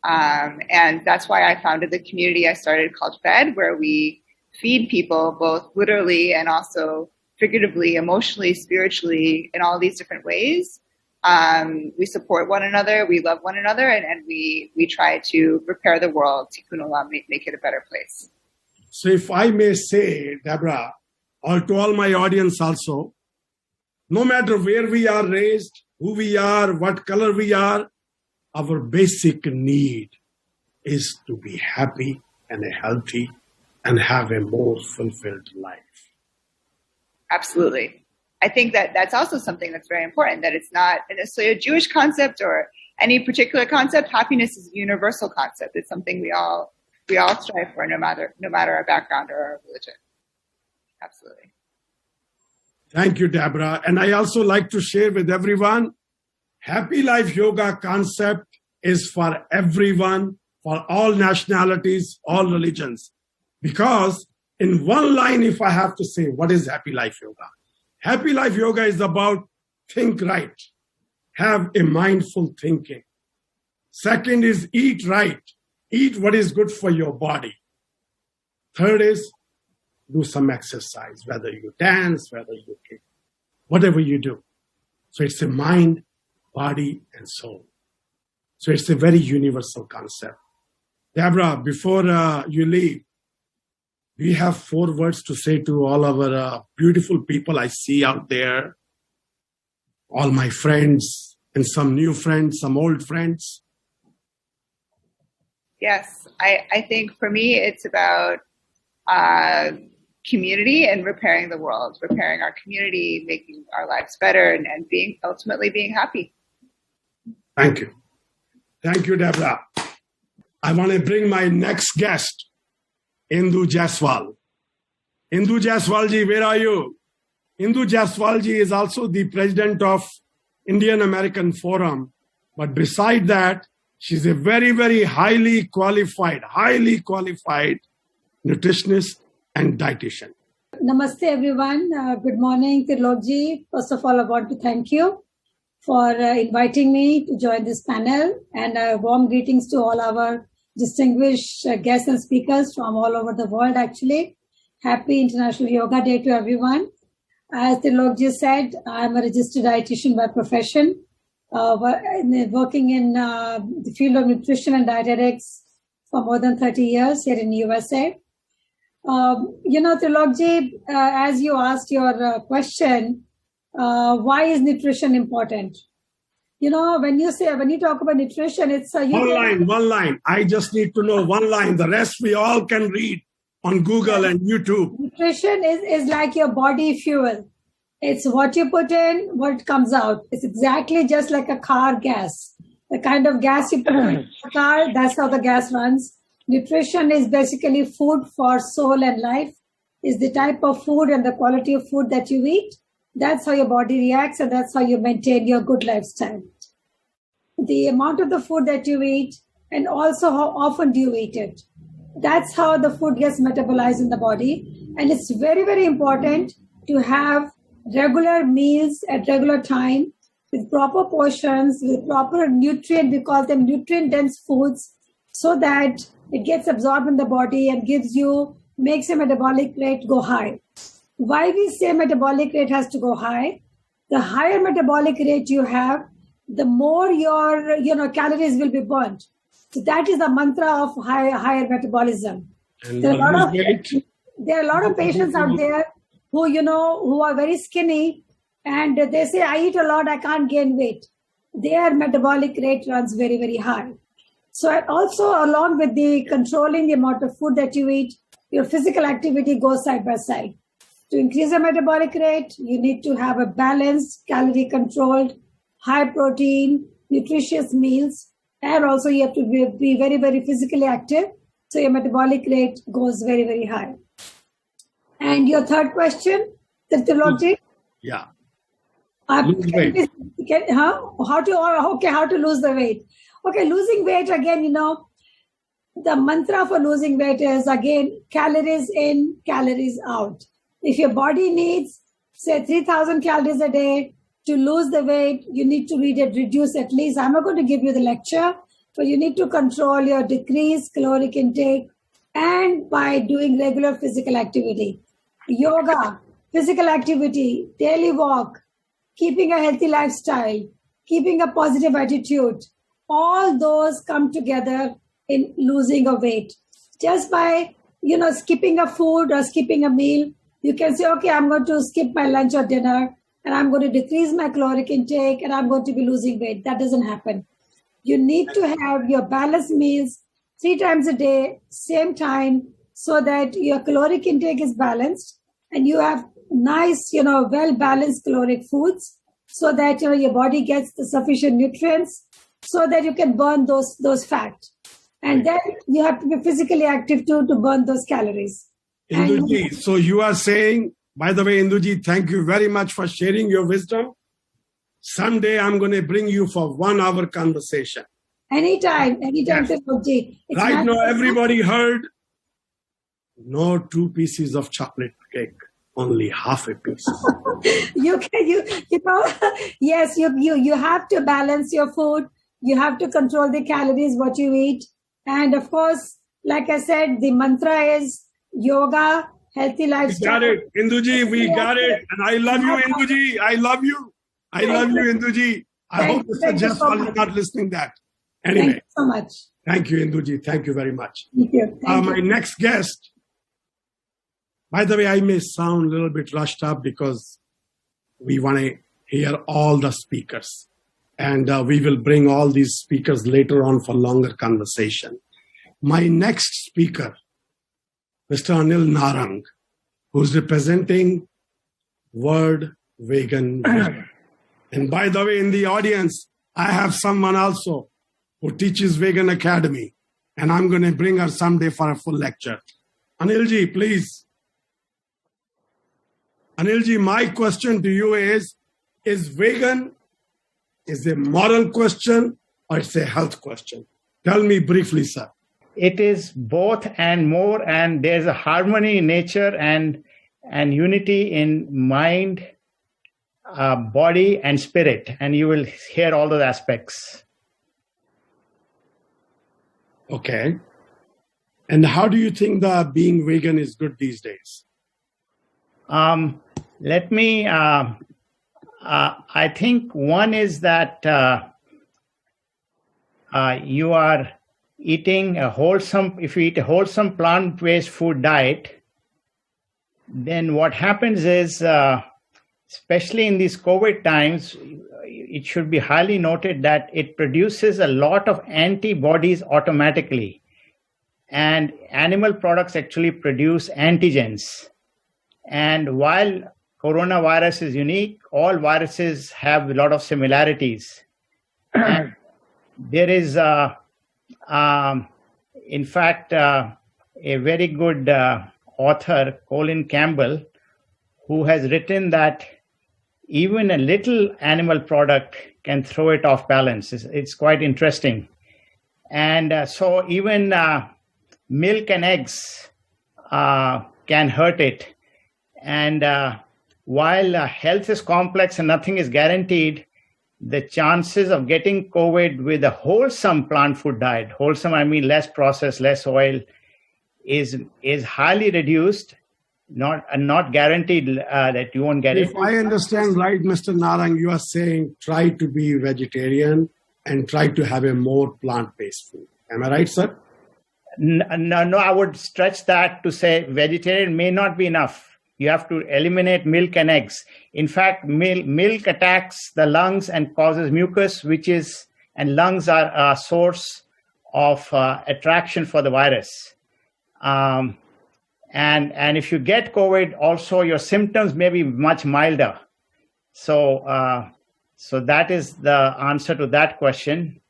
And that's why I founded the community I started called FED, where we feed people both literally and also figuratively, emotionally, spiritually, in all these different ways. We support one another, we love one another, and we try to repair the world, tikkun olam, make it a better place. So if I may say, Deborah, or to all my audience also, no matter where we are raised, who we are, what color we are, our basic need is to be happy and healthy and have a more fulfilled life. Absolutely. I think that's also something that's very important, that it's not necessarily a Jewish concept or any particular concept. Happiness is a universal concept. It's something we all strive for, no matter our background or our religion. Absolutely. Thank you, Deborah. And I also like to share with everyone, Happy Life Yoga concept is for everyone, for all nationalities, all religions. Because In one line, if I have to say, what is Happy Life Yoga? Happy Life Yoga is about think right, have a mindful thinking. Second is eat right, eat what is good for your body. Third is do some exercise, whether you dance, whether you kick, whatever you do. So it's a mind, body, and soul. So it's a very universal concept. Deborah, before you leave, we have 4 words to say to all our beautiful people I see out there, all my friends, and some new friends, some old friends. Yes, I think for me, it's about community and repairing the world, repairing our community, making our lives better, and ultimately being happy. Thank you. Thank you, Deborah. I want to bring my next guest, Indu Jaiswal. Indu Jaiswal ji, where are you? Indu Jaiswal ji is also the president of Indian American Forum. But beside that, she's a very, very highly qualified nutritionist and dietitian. Namaste, everyone. Good morning, Trilokji. First of all, I want to thank you for inviting me to join this panel, and warm greetings to all our distinguished guests and speakers from all over the world, actually. Happy International Yoga Day to everyone. As Trilokji said, I'm a registered dietitian by profession, working in the field of nutrition and dietetics for more than 30 years here in the USA. Trilokji, as you asked your question, why is nutrition important? When you talk about nutrition, it's one line. I just need to know one line. The rest we all can read on Google and YouTube. Nutrition is like your body fuel. It's what you put in, what comes out. It's exactly just like a car gas. The kind of gas you put in a car, that's how the gas runs. Nutrition is basically food for soul and life. Is the type of food and the quality of food that you eat. That's how your body reacts, and that's how you maintain your good lifestyle. The amount of the food that you eat, and also how often do you eat it. That's how the food gets metabolized in the body. And it's very, very important to have regular meals at regular time with proper portions, with proper nutrient, we call them nutrient-dense foods, so that it gets absorbed in the body and makes your metabolic rate go high. Why we say metabolic rate has to go high? The higher metabolic rate you have, the more your calories will be burnt. So that is the mantra of higher metabolism. And there are a lot of patients out there who are very skinny, and they say, I eat a lot, I can't gain weight. Their metabolic rate runs very, very high. So also, along with the controlling the amount of food that you eat, your physical activity goes side by side. To increase your metabolic rate, you need to have a balanced, calorie-controlled, high-protein, nutritious meals, and also you have to be very, very physically active, so your metabolic rate goes very, very high. And your third question, Trilokji? Yeah. Lose weight. How to lose the weight? Okay, losing weight, again, the mantra for losing weight is, again, calories in, calories out. If your body needs, say, 3,000 calories a day to lose the weight, you need to reduce at least. I'm not going to give you the lecture, but you need to control your decreased caloric intake, and by doing regular physical activity. Yoga, physical activity, daily walk, keeping a healthy lifestyle, keeping a positive attitude, all those come together in losing a weight. Just by, skipping a food or skipping a meal, you can say, okay, I'm going to skip my lunch or dinner, and I'm going to decrease my caloric intake, and I'm going to be losing weight. That doesn't happen. You need to have your balanced meals 3 times a day, same time, so that your caloric intake is balanced, and you have nice, well-balanced caloric foods, so that, your body gets the sufficient nutrients, so that you can burn those fat. And then you have to be physically active too to burn those calories. Induji, so you are saying, by the way, Induji, thank you very much for sharing your wisdom. Someday I'm going to bring you for 1-hour conversation. Anytime, Yes. Right now, everybody heard No 2 pieces of chocolate cake, only half a piece. You know, yes, you have to balance your food. You have to control the calories, what you eat. And of course, like I said, the mantra is yoga, healthy lifestyle. We got it, Induji, we got it. And I love you, Induji. I love you. I love you, Induji. I hope Mr. Jaiswal is not listening to that. Anyway. Thank you so much. Thank you, Induji. Thank you very much. Thank you. My next guest, by the way, I may sound a little bit rushed up because we want to hear all the speakers. And we will bring all these speakers later on for longer conversation. My next speaker, Mr. Anil Narang, who's representing World Vegan Vision. And by the way, in the audience, I have someone also who teaches Vegan Academy. And I'm going to bring her someday for a full lecture. Anilji, please. Anilji, my question to you is vegan is a moral question or it's a health question? Tell me briefly, sir. It is both and more, and there's a harmony in nature and unity in mind, body, and spirit. And you will hear all those aspects. Okay. And how do you think that being vegan is good these days? I think one is that you are eating if you eat a wholesome plant-based food diet, then what happens is, especially in these COVID times, it should be highly noted that it produces a lot of antibodies automatically. And animal products actually produce antigens. And while coronavirus is unique, all viruses have a lot of similarities. And there is, in fact, a very good author, Colin Campbell, who has written that even a little animal product can throw it off balance. It's quite interesting. And so even milk and eggs can hurt it. And while health is complex and nothing is guaranteed, the chances of getting COVID with a wholesome plant food diet, wholesome, I mean less processed, less oil, is highly reduced. Not guaranteed that you won't get it. If I understand right, Mr. Narang, you are saying try to be vegetarian and try to have a more plant-based food. Am I right, sir? No, I would stretch that to say vegetarian may not be enough. You have to eliminate milk and eggs. In fact, milk attacks the lungs and causes mucus, and lungs are a source of attraction for the virus. And if you get COVID, also your symptoms may be much milder. So that is the answer to that question.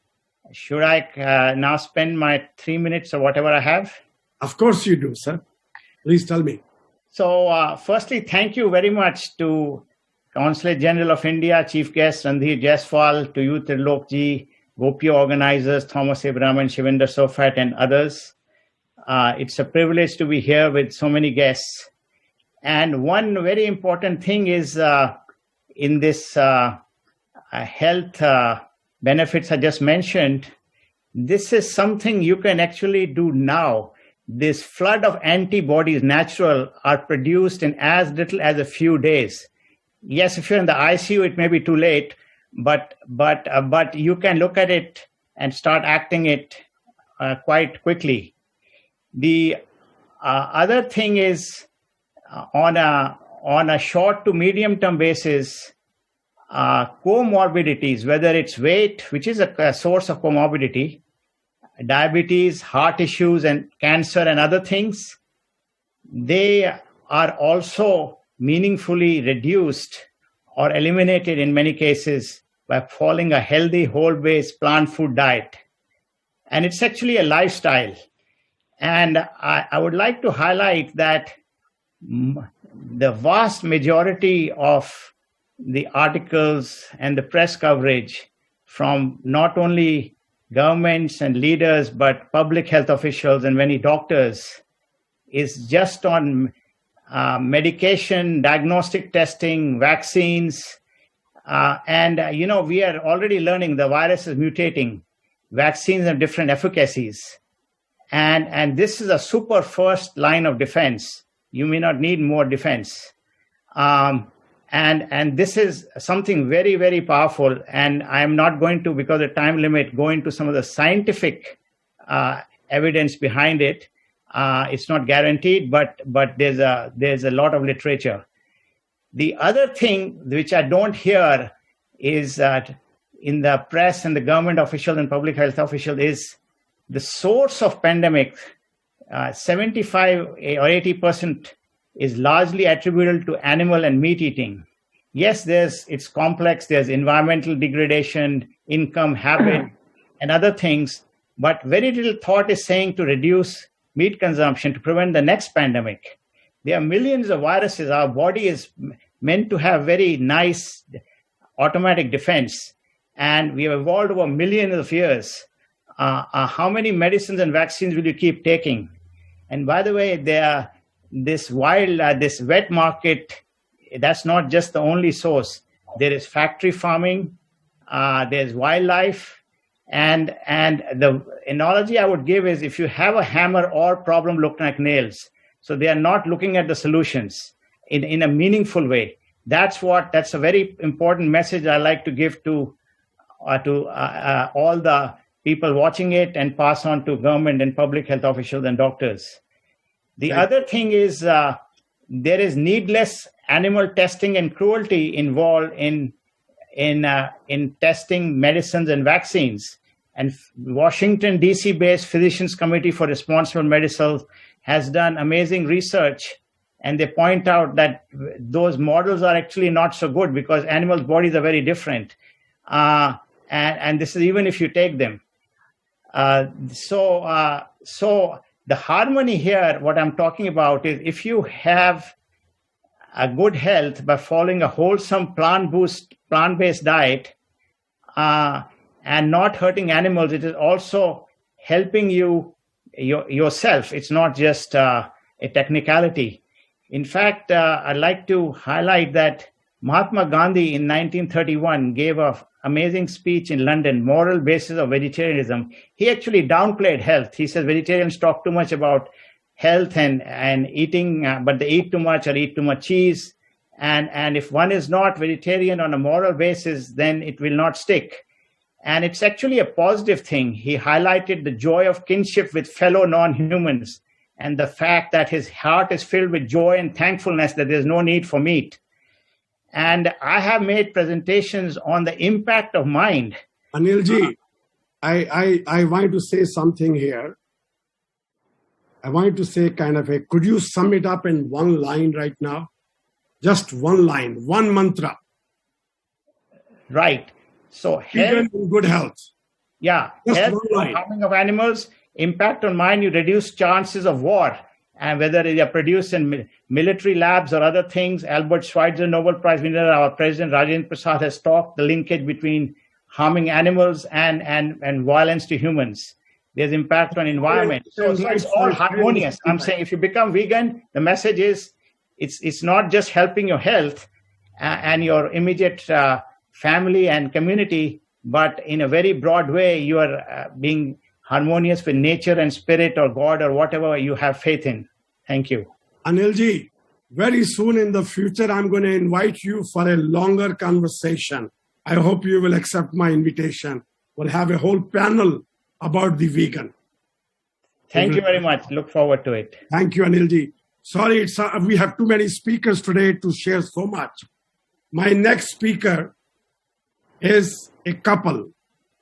Should I now spend my 3 minutes or whatever I have? Of course you do, sir. Please tell me. So firstly, thank you very much to Consulate General of India, Chief Guest Randhir Jaiswal, to you, Trilokji, GOPIO organizers, Thomas Abraham, Shivinder Sofat, and others. It's a privilege to be here with so many guests. And one very important thing is in this health benefits I just mentioned, this is something you can actually do now. This flood of antibodies, natural, are produced in as little as a few days. Yes, if you're in the ICU, it may be too late, but you can look at it and start acting it quite quickly. The other thing is on a short to medium term basis, comorbidities, whether it's weight, which is a source of comorbidity, diabetes, heart issues, and cancer and other things, they are also meaningfully reduced or eliminated in many cases by following a healthy, whole-based plant food diet. And it's actually a lifestyle. And I would like to highlight that the vast majority of the articles and the press coverage from not only governments and leaders, but public health officials and many doctors is just on medication, diagnostic testing, vaccines. We are already learning the virus is mutating. Vaccines have different efficacies. And this is a super first line of defense. You may not need more defense. And this is something very, very powerful. And I'm not going to, because of time limit, go into some of the scientific evidence behind it. It's not guaranteed, but there's a lot of literature. The other thing which I don't hear is that in the press and the government officials and public health officials is the source of pandemic. 75 or 80% is largely attributable to animal and meat eating. Yes, it's complex. There's environmental degradation, income, habit, and other things. But very little thought is saying to reduce meat consumption to prevent the next pandemic. There are millions of viruses. Our body is meant to have very nice automatic defense. And we have evolved over millions of years. How many medicines and vaccines will you keep taking? And by the way, this wet market, that's not just the only source. There is factory farming, there's wildlife, and the analogy I would give is if you have a hammer, all problem look like nails. So they are not looking at the solutions in a meaningful way. That's a very important message I like to give to all the people watching it and pass on to government and public health officials and doctors. The other thing is there is needless animal testing and cruelty involved in testing medicines and vaccines. And Washington, D.C. based Physicians Committee for Responsible Medicine has done amazing research. And they point out that those models are actually not so good because animals' bodies are very different. And this is even if you take them. So the harmony here, what I'm talking about is if you have a good health by following a wholesome plant-based diet and not hurting animals, it is also helping yourself. It's not just a technicality. In fact, I'd like to highlight that Mahatma Gandhi in 1931 gave an amazing speech in London, Moral Basis of Vegetarianism. He actually downplayed health. He says vegetarians talk too much about health and eating, but they eat too much or eat too much cheese. And if one is not vegetarian on a moral basis, then it will not stick. And it's actually a positive thing. He highlighted the joy of kinship with fellow non-humans and the fact that his heart is filled with joy and thankfulness that there's no need for meat. And I have made presentations on the impact of mind. Anilji, I want to say something here. I want to say could you sum it up in one line right now? Just one line, one mantra. Right. So health and good health. Yeah. Just health, one line. harming of animals, impact on mind, you reduce chances of war. And whether they are produced in military labs or other things, Albert Schweitzer, Nobel Prize winner, our President Rajendra Prasad has talked the linkage between harming animals and violence to humans. There's impact on environment. So it's all harmonious. I'm saying if you become vegan, the message is it's not just helping your health and your immediate family and community, but in a very broad way, you are being harmonious with nature and spirit or God or whatever you have faith in. Thank you. Anilji, very soon in the future, I'm going to invite you for a longer conversation. I hope you will accept my invitation. We'll have a whole panel about the vegan. Thank you very much. Look forward to it. Thank you, Anilji. Sorry, we have too many speakers today to share so much. My next speaker is a couple,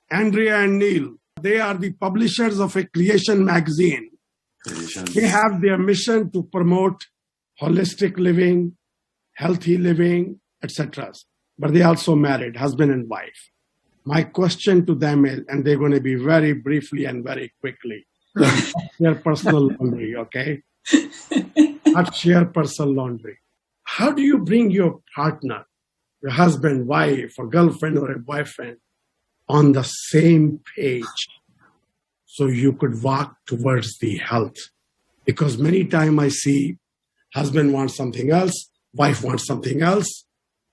Andrea and Neil. They are the publishers of a creation magazine. They have their mission to promote holistic living, healthy living, etc. But they also married, husband and wife. My question to them is, and they're going to be very briefly and very quickly, share personal laundry, okay? Not share personal laundry. How do you bring your partner, your husband, wife, or girlfriend or a boyfriend on the same page so you could walk towards the health Because many times I see husband wants something else, wife wants something else.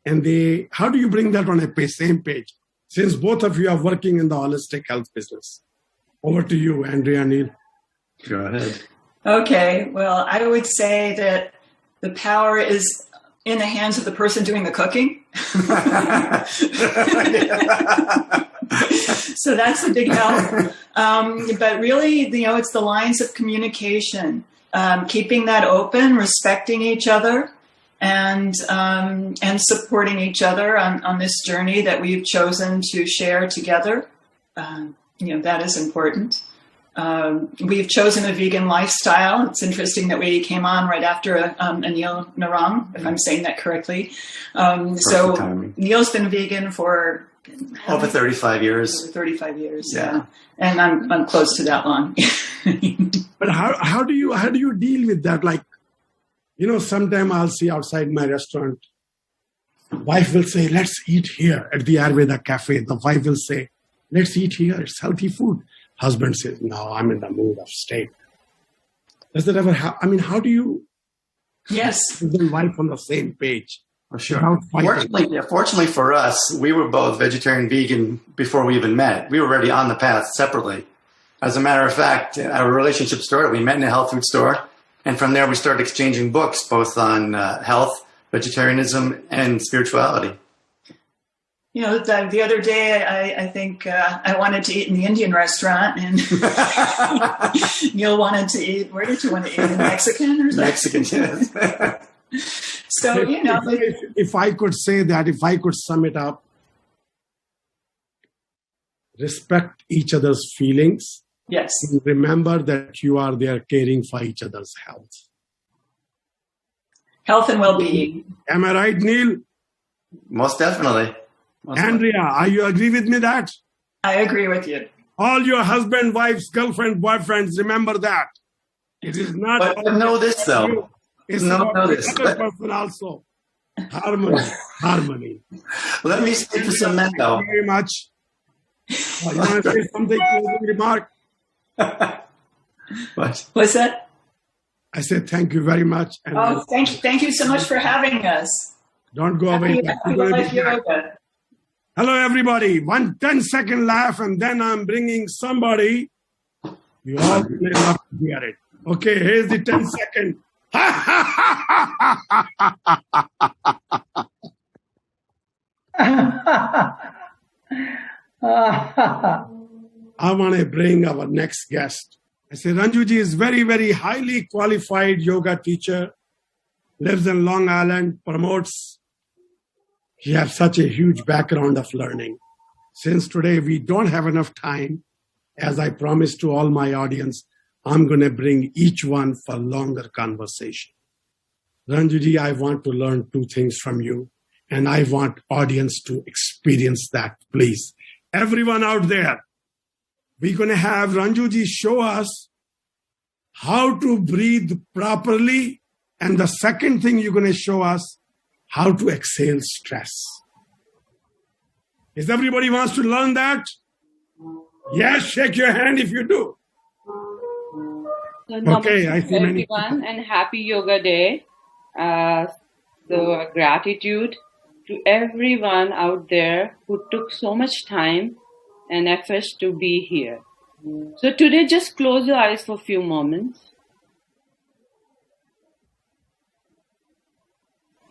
And how do you bring that on a same page? Since both of you are working in the holistic health business. Over to you, Andrea Neil. Go ahead. Okay, well, I would say that the power is in the hands of the person doing the cooking. So that's a big help. But really, it's the lines of communication, keeping that open, respecting each other, and supporting each other on this journey that we've chosen to share together. That is important. We've chosen a vegan lifestyle. It's interesting that we came on right after Anil Narang, if I'm saying that correctly. So timing. Neil's been vegan for over 35 years. Over 35 years, Yeah. And I'm close to that long. But how do you deal with that? Like, sometimes I'll see outside my restaurant, wife will say, let's eat here at the Ayurveda cafe. The wife will say, let's eat here. It's healthy food. Husband says, no, I'm in the mood of steak. Does that ever happen? How do you Yes. put the wife on the same page? For sure. Fortunately for us, we were both vegetarian vegan before we even met. We were already on the path separately. As a matter of fact, our relationship started. We met in a health food store. And from there, we started exchanging books, both on health, vegetarianism, and spirituality. The other day, I think I wanted to eat in the Indian restaurant, and Neil wanted to eat. Where did you want to eat? In Mexican or something? Mexican, yes. So, if I could say that, if I could sum it up, respect each other's feelings. Yes. And remember that you are there caring for each other's health. Health and well-being. Am I right, Neil? Most definitely. Andrea, are you agree with me that? I agree with you. All your husband, wives, girlfriend, boyfriends, remember that. It is not. But know this, though. It's about the other person also. Harmony. Let me speak for some men, though. Thank you very much. You want to say something, closing remark? What? What's that? I said thank you very much. And thank you so much for having us. Don't go away. Happy Life Yoga. Hello, everybody. 1 10-second laugh, and then I'm bringing somebody. You all may love to hear it. Okay, here's the 10-second. I want to bring our next guest. I say Ranjuji is very, very highly qualified yoga teacher, lives in Long Island, promotes. He has such a huge background of learning. Since today we don't have enough time, as I promised to all my audience, I'm going to bring each one for longer conversation. Ranjuji, I want to learn 2 things from you, and I want audience to experience that, please. Everyone out there, we're going to have Ranjuji show us how to breathe properly, and the second thing you're going to show us, how to exhale stress. Is everybody wants to learn that? Yes, shake your hand if you do. Okay, I see many. Everyone, and happy Yoga Day. So gratitude to everyone out there who took so much time and efforts to be here. So today, just close your eyes for a few moments.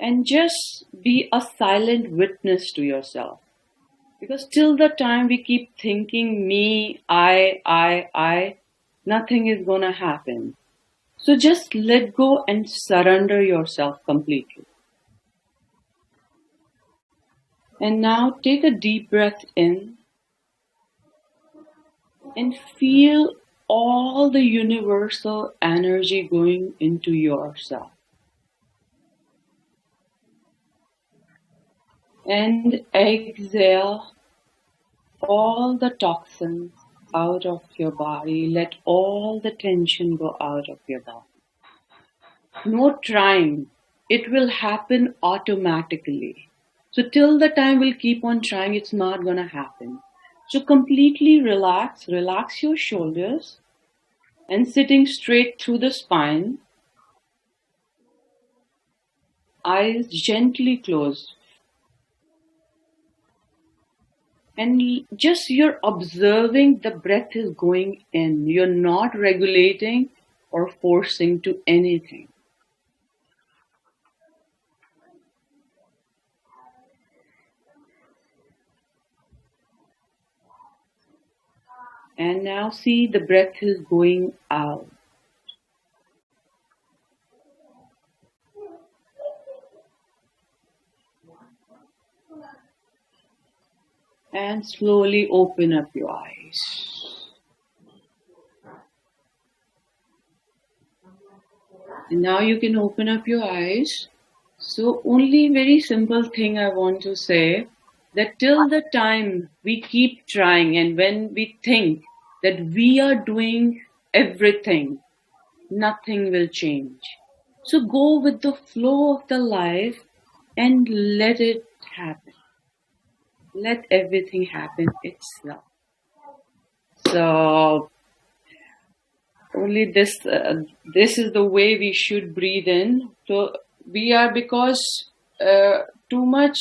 And just be a silent witness to yourself. Because till the time we keep thinking me, I, nothing is going to happen. So just let go and surrender yourself completely. And now take a deep breath in and feel all the universal energy going into yourself. And exhale all the toxins out of your body. Let all the tension go out of your body. No trying. It will happen automatically. So till the time we'll keep on trying, it's not going to happen. So completely relax. Relax your shoulders. and sitting straight through the spine, eyes gently closed. And just you're observing the breath is going in. You're not regulating or forcing to anything. And now see the breath is going out. And slowly open up your eyes. And now you can open up your eyes. So only very simple thing I want to say, that till the time we keep trying and when we think that we are doing everything, nothing will change. So go with the flow of the life and let it happen. Let everything happen itself. So only this is the way we should breathe in. So we are, because too much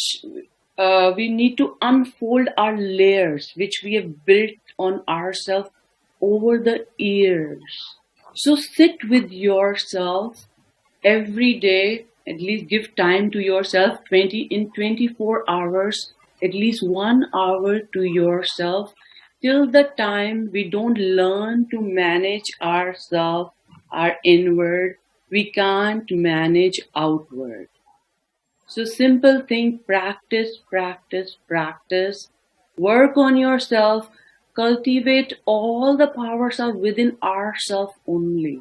we need to unfold our layers which we have built on ourselves over the years. So sit with yourself every day. At least give time to yourself. 24 hours. At least 1 hour to yourself. Till the time we don't learn to manage ourselves, our inward, we can't manage outward. So simple thing, practice, practice, practice. Work on yourself. Cultivate all the powers are within ourselves only.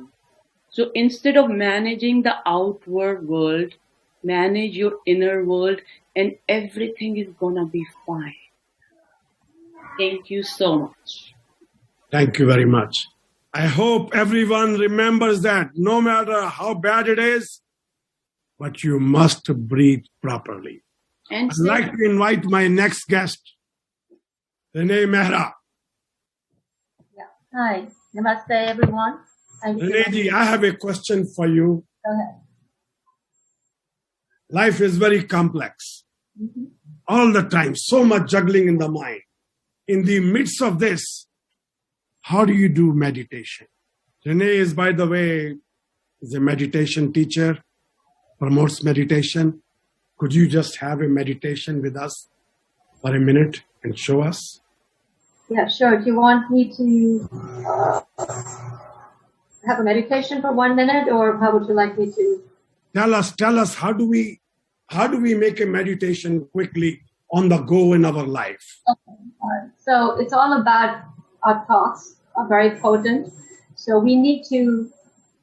So instead of managing the outward world, manage your inner world and everything is gonna be fine. Thank you so much. Thank you very much. I hope everyone remembers that no matter how bad it is, but you must breathe properly. And I'd like to invite my next guest, Renee Mehra. Hi, namaste everyone. Renee ji, I have a question for you. Go ahead. Life is very complex. Mm-hmm. All the time, so much juggling in the mind. In the midst of this, how do you do meditation? Renee is, by the way, is a meditation teacher, promotes meditation. Could you just have a meditation with us for a minute and show us? Yeah, sure. Do you want me to have a meditation for 1 minute, or how would you like me to? Tell us, how do we make a meditation quickly on the go in our life? Okay. So it's all about our thoughts are very potent. So we need to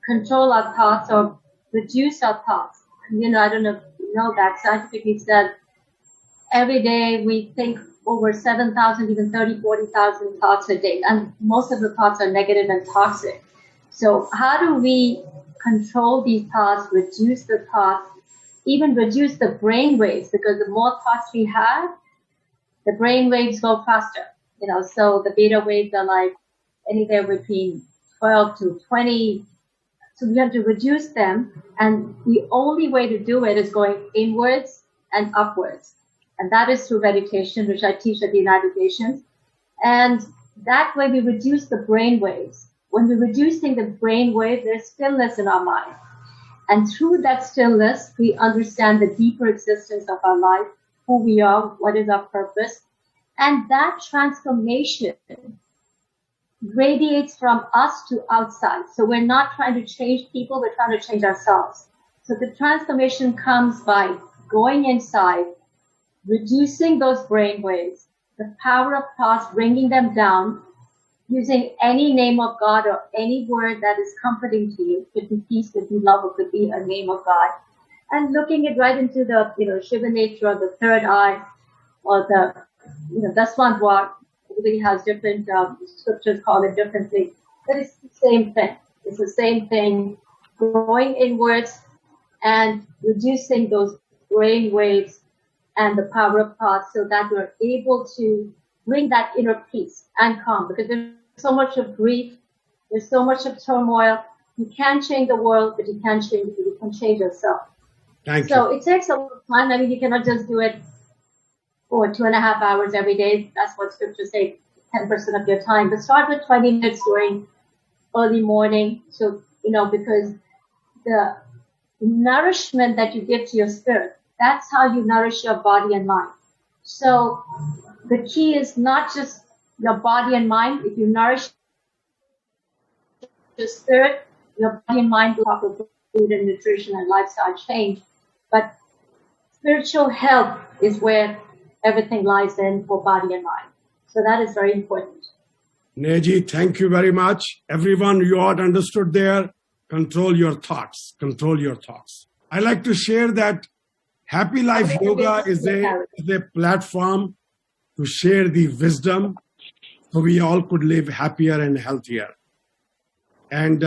control our thoughts or reduce our thoughts. And, I don't know if you know that scientifically said every day we think over 7,000, even 30, 40,000 thoughts a day. And most of the thoughts are negative and toxic. So how do we control these thoughts, reduce the thoughts, even reduce the brain waves? Because the more thoughts we have, the brain waves go faster. So the beta waves are like anywhere between 12 to 20. So we have to reduce them. And the only way to do it is going inwards and upwards. And that is through meditation, which I teach at the United Nations. And that way we reduce the brain waves. When we're reducing the brain wave, there's stillness in our mind. And through that stillness, we understand the deeper existence of our life, who we are, what is our purpose. And that transformation radiates from us to outside. So we're not trying to change people, we're trying to change ourselves. So the transformation comes by going inside, reducing those brain waves, the power of thoughts, bringing them down, using any name of God or any word that is comforting to you. Could be peace, could be love, or could be a name of God. And looking it right into the, Shiva nature, or the third eye, or the, Daswantwar. Everybody has different scriptures call it differently. But it's the same thing. It's the same thing. Going inwards and reducing those brain waves and the power of thought so that we're able to bring that inner peace and calm. Because there's so much of grief, There's so much of turmoil. You can't change the world, but you can change yourself. Thank So you. it takes a lot of time. I mean, you cannot just do it for 2.5 hours every day. That's what scriptures say, 10% of your time. But start with 20 minutes during early morning. So, because the nourishment that you give to your spirit, that's how you nourish your body and mind. So the key is not just your body and mind. If you nourish your spirit, your body and mind will have food and nutrition and lifestyle change. But spiritual health is where everything lies in for body and mind. So that is very important. Neji, thank you very much. Everyone, you all understood there. Control your thoughts. Control your thoughts. I like to share that Happy Life Yoga is a platform to share the wisdom so we all could live happier and healthier. And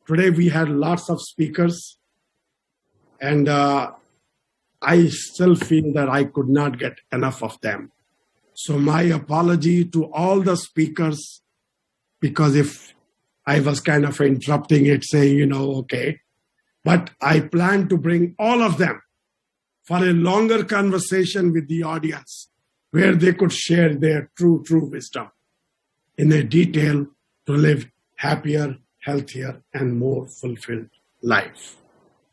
today we had lots of speakers, and I still feel that I could not get enough of them. So my apology to all the speakers, because if I was kind of interrupting it, saying, okay. But I plan to bring all of them for a longer conversation with the audience where they could share their true wisdom in a detail to live happier, healthier, and more fulfilled life.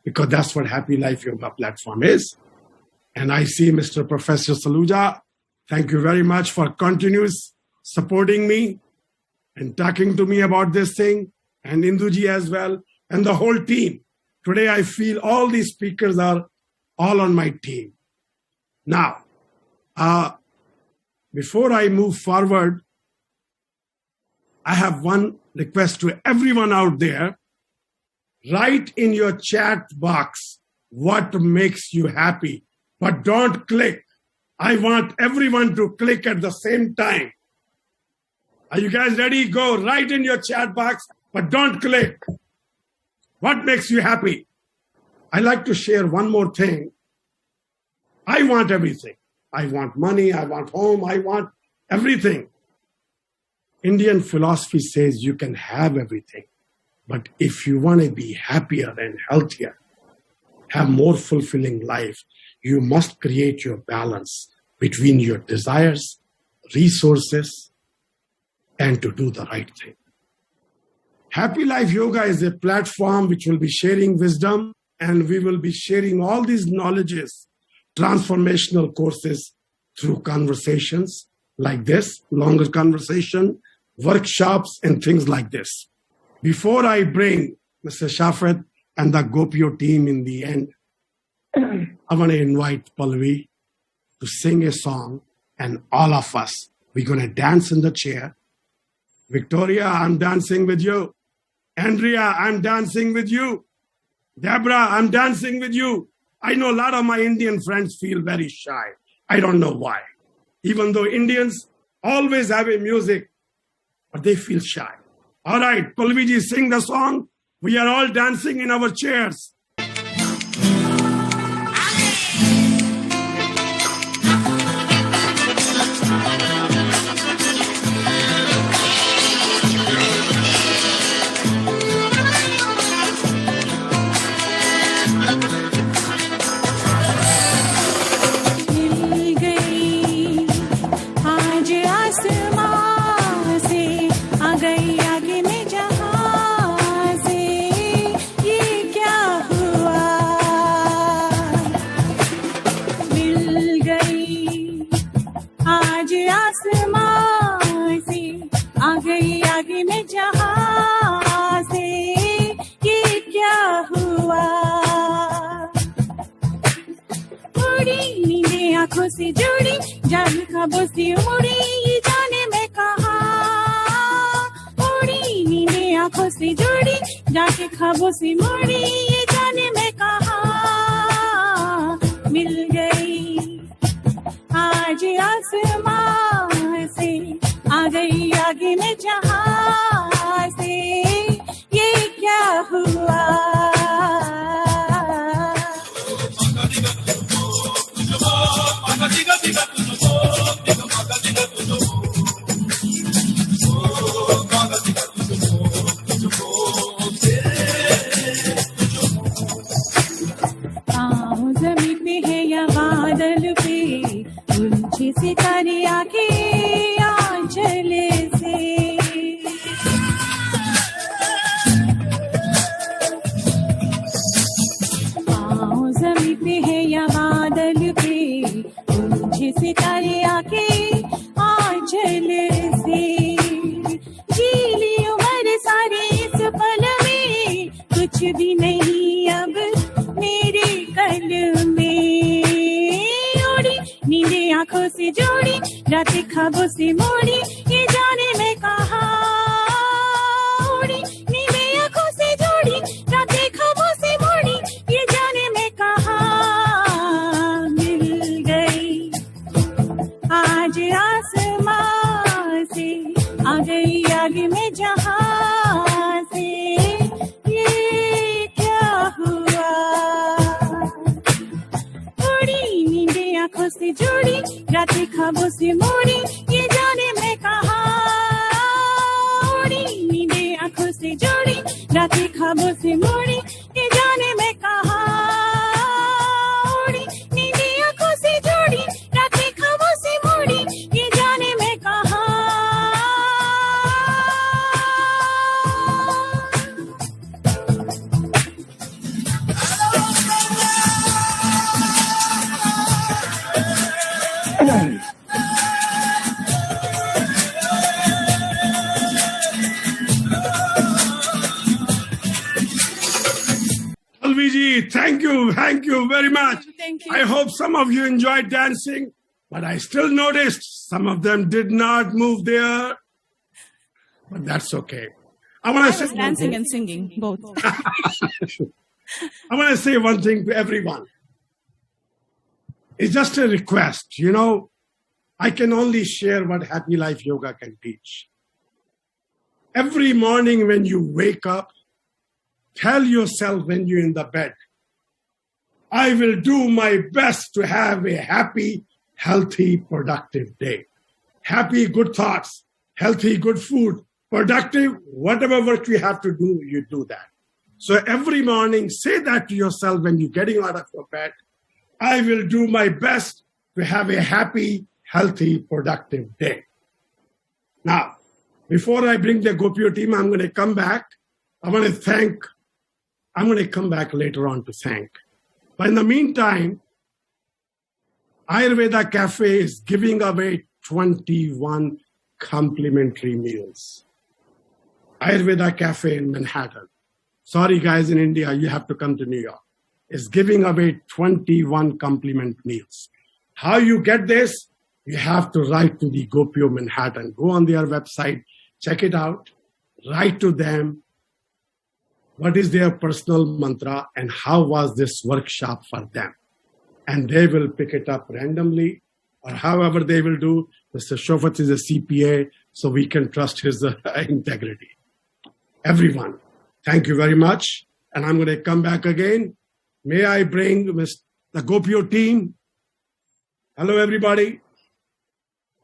Because that's what Happy Life Yoga platform is. And I see Mr. Professor Saluja. Thank you very much for continuous supporting me and talking to me about this thing, and Induji as well, and the whole team. Today I feel all these speakers are all on my team. Now, before I move forward, I have one request to everyone out there. Write in your chat box what makes you happy, but don't click. I want everyone to click at the same time. Are you guys ready? Go right in your chat box, but don't click. What makes you happy? I like to share one more thing. I want everything. I want money, I want home, I want everything. Indian philosophy says you can have everything. But if you want to be happier and healthier, have more fulfilling life, you must create your balance between your desires, resources, and to do the right thing. Happy Life Yoga is a platform which will be sharing wisdom, and we will be sharing all these knowledges, transformational courses through conversations like this, longer conversation, workshops, and things like this. Before I bring Mr. Shafet and the GOPIO team in the end, I want to invite Pallavi to sing a song, and all of us, we're going to dance in the chair. Victoria, I'm dancing with you. Andrea, I'm dancing with you. Deborah, I'm dancing with you. I know a lot of my Indian friends feel very shy. I don't know why. Even though Indians always have a music, but they feel shy. All right, Pallavi, sing the song. We are all dancing in our chairs. आंखों से जुड़ी जाने ख्वाबों से उमड़ी ये जाने मैं कहाँ उड़ी नींदें आंखों से जुड़ी जाके ख्वाबों से मुड़ी ये जाने मैं कहाँ मिल गई आज आसमां से आ गई आगे में जहां से ये क्या हुआ खाबों से मोड़ी ये जाने मैं कहाँ उड़ी नीले आंखों से जोड़ी रातें खाबों से मोड़ी ये जाने मैं कहाँ मिल गई आज आसमां से आ गई आगे में जहां से ये क्या हुआ उड़ी नींदें आंखों से जोड़ी रातें ख्वाबों से मोड़ी ये जाने मैं कहाँ उड़ी नींदें आंखों से जोड़ी रातें ख्वाबों से मोड़ी ये जाने मैं कहाँ उड़ी नींदें आंखों से जोड़ी रातें ख्वाबों से मोड़ी ये जाने मैं कहाँ Alviji, thank you very much. Thank you. I hope some of you enjoyed dancing, but I still noticed some of them did not move there. But that's okay. I want to was say dancing and singing, both. I want to say one thing to everyone. It's just a request. You know, I can only share what Happy Life Yoga can teach. Every morning when you wake up, tell yourself when you're in the bed, I will do my best to have a happy, healthy, productive day. Happy, good thoughts, healthy, good food, productive, whatever work you have to do, you do that. So every morning, say that to yourself when you're getting out of your bed, I will do my best to have a happy, healthy, productive day. Now, before I bring the GOPIO team, I'm going to come back. I'm going to come back later on to thank. But in the meantime, Ayurveda Cafe is giving away 21 complimentary meals. Ayurveda Cafe in Manhattan. Sorry, guys in India, you have to come to New York. Is giving away 21 compliment meals. How you get this? You have to write to the GOPIO Manhattan. Go on their website, check it out, write to them. What is their personal mantra and how was this workshop for them? And they will pick it up randomly or however they will do. Mr. Shofat is a CPA, so we can trust his integrity. Everyone, thank you very much. And I'm going to come back again. May I bring the GOPIO team? Hello, everybody.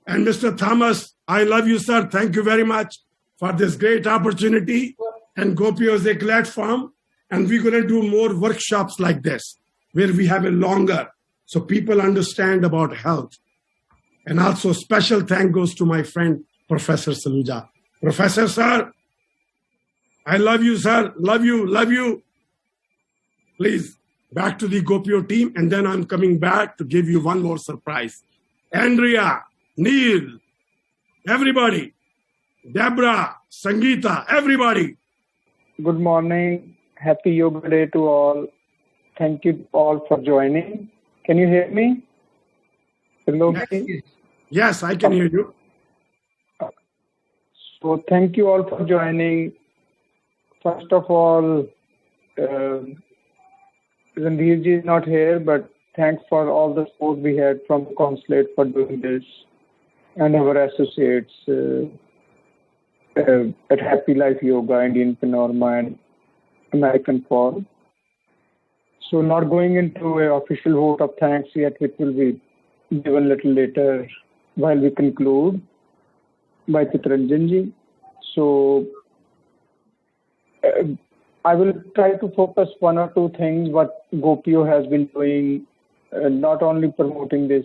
And Mr. Thomas, I love you, sir. Thank you very much for this great opportunity. And GOPIO is a platform. And we're going to do more workshops like this, where we have a longer, so people understand about health. And also special thank goes to my friend, Professor Saluja. Professor, sir, I love you, sir. Love you, love you. Please, back to the GOPIO team. And then I'm coming back to give you one more surprise. Andrea, Neil, everybody, Deborah, Sangeeta, everybody. Good morning. Happy Yoga Day to all. Thank you all for joining. Can you hear me? Hello. Yes, I can hear you. So thank you all for joining. First of all, Ranveerji is not here, but thanks for all the support we had from the consulate for doing this and our associates at Happy Life Yoga, Indian Panorama and American Forum. So not going into an official vote of thanks yet, which will be given a little later while we conclude by Chitranjanji. So I will try to focus one or two things what GOPIO has been doing, not only promoting this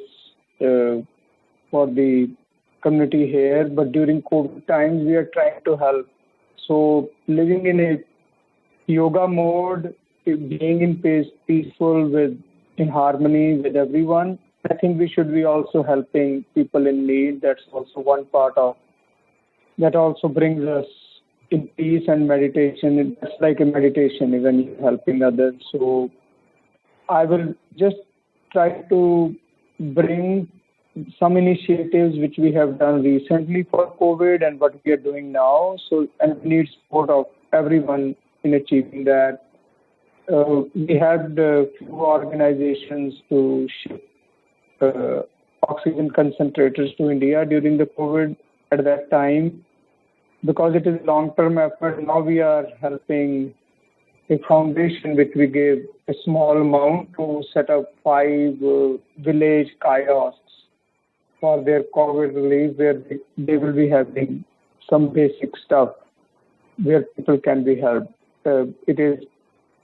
for the community here, but during COVID times we are trying to help. So living in a yoga mode, being in peaceful in harmony with everyone, I think we should be also helping people in need. That's also one part of that also brings us in peace and meditation. It's like a meditation, even you're helping others. So I will just try to bring some initiatives which we have done recently for COVID and what we are doing now. So, and we need support of everyone in achieving that. We had a few organizations to ship oxygen concentrators to India during the COVID at that time. Because it is a long-term effort, now we are helping a foundation which we gave a small amount to set up 5 village kiosks for their COVID relief, where they will be having some basic stuff where people can be helped. It is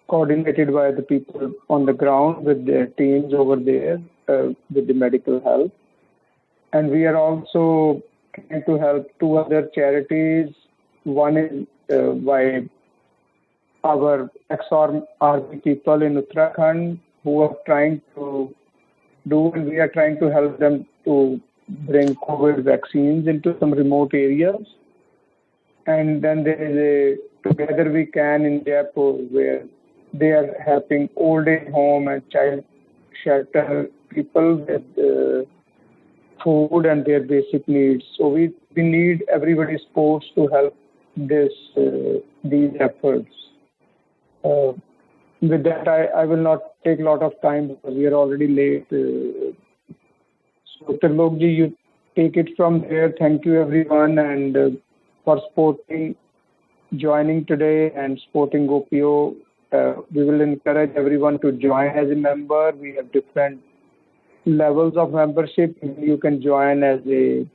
coordinated by the people on the ground with their teams over there with the medical help. And we are also trying to help 2 other charities. One is by our ex-army people in Uttarakhand who are trying to do, and we are trying to help them to bring COVID vaccines into some remote areas. And then there is a Together We Can in Jaipur, where they are helping old age home and child shelter people with food and their basic needs. So we need everybody's support to help these efforts. With that, I will not take a lot of time because we are already late. So Trilokji, you take it from there. Thank you everyone and for joining today and supporting GOPIO. We will encourage everyone to join as a member. We have different levels of membership. You can join as a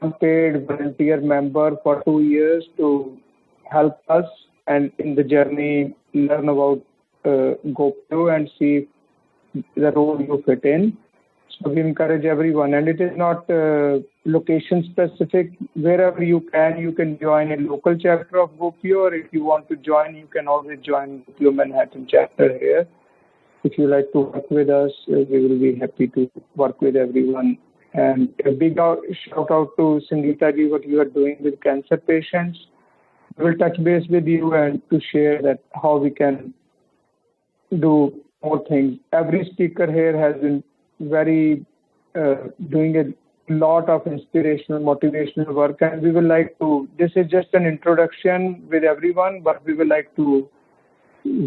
unpaid volunteer member for 2 years to help us and in the journey learn about GOPIO and see the role you fit in. So we encourage everyone, and it is not location specific. Wherever you can join a local chapter of GOPIO, or if you want to join, you can always join GOPIO Manhattan chapter here. If you like to work with us, we will be happy to work with everyone. And a big shout out to Sangeeta ji, what you are doing with cancer patients. We will touch base with you and to share that how we can do more things. Every speaker here has been doing a lot of inspirational, motivational work, and we would like to, this is just an introduction with everyone, but we would like to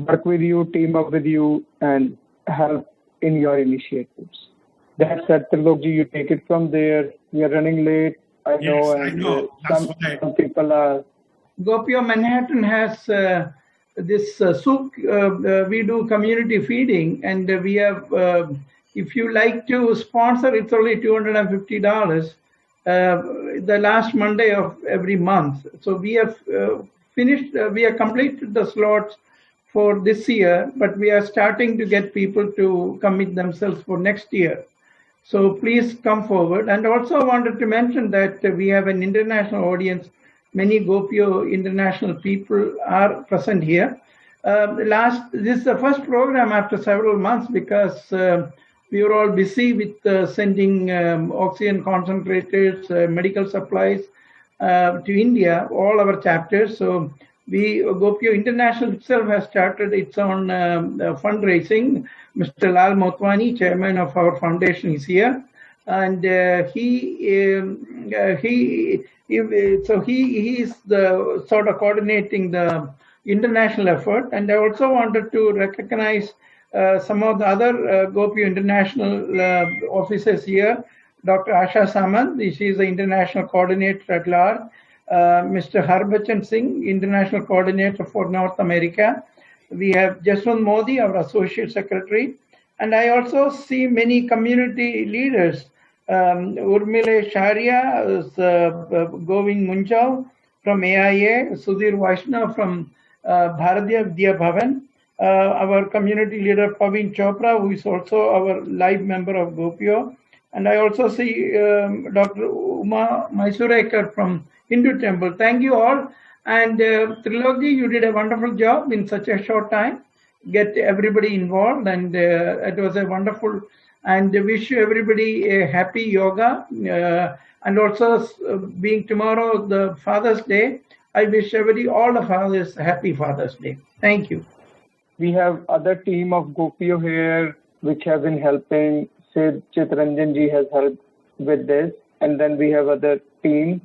work with you, team up with you, and help in your initiatives. That's it, Trilokji, you take it from there. We are running late, I know, and some people are. GOPIO Manhattan has this soup. We do community feeding, and we have. If you like to sponsor, it's only $250. The last Monday of every month. So we have finished. We have completed the slots for this year, but we are starting to get people to commit themselves for next year. So please come forward. And also I wanted to mention that we have an international audience. Many GOPIO international people are present here. This is the first program after several months because we were all busy with sending oxygen concentrators, medical supplies to India, all our chapters. So GOPIO International itself has started its own fundraising. Mr. Lal Motwani, chairman of our foundation, is here, and he is the sort of coordinating the international effort. And I also wanted to recognize some of the other GOPIO international officers here. Dr. Asha Samant, she is the international coordinator at large. Mr. Harbachan Singh, international coordinator for North America. We have Jaswant Modi, our associate secretary. And I also see many community leaders. Urmile Sharia, Govind Munjal from AIA, Sudhir Vaishnav from Bharatiya Vidya Bhavan, our community leader Pavin Chopra, who is also our live member of GOPIO. And I also see Dr. Uma Mysurekar from Hindu Temple. Thank you all. And Trilokji, you did a wonderful job in such a short time. Get everybody involved, and it was a wonderful. And wish everybody a happy yoga. And also, being tomorrow the Father's Day, I wish all the fathers a happy Father's Day. Thank you. We have other team of GOPIO here which have been helping. Say Chitranjan ji has helped with this. And then we have other team.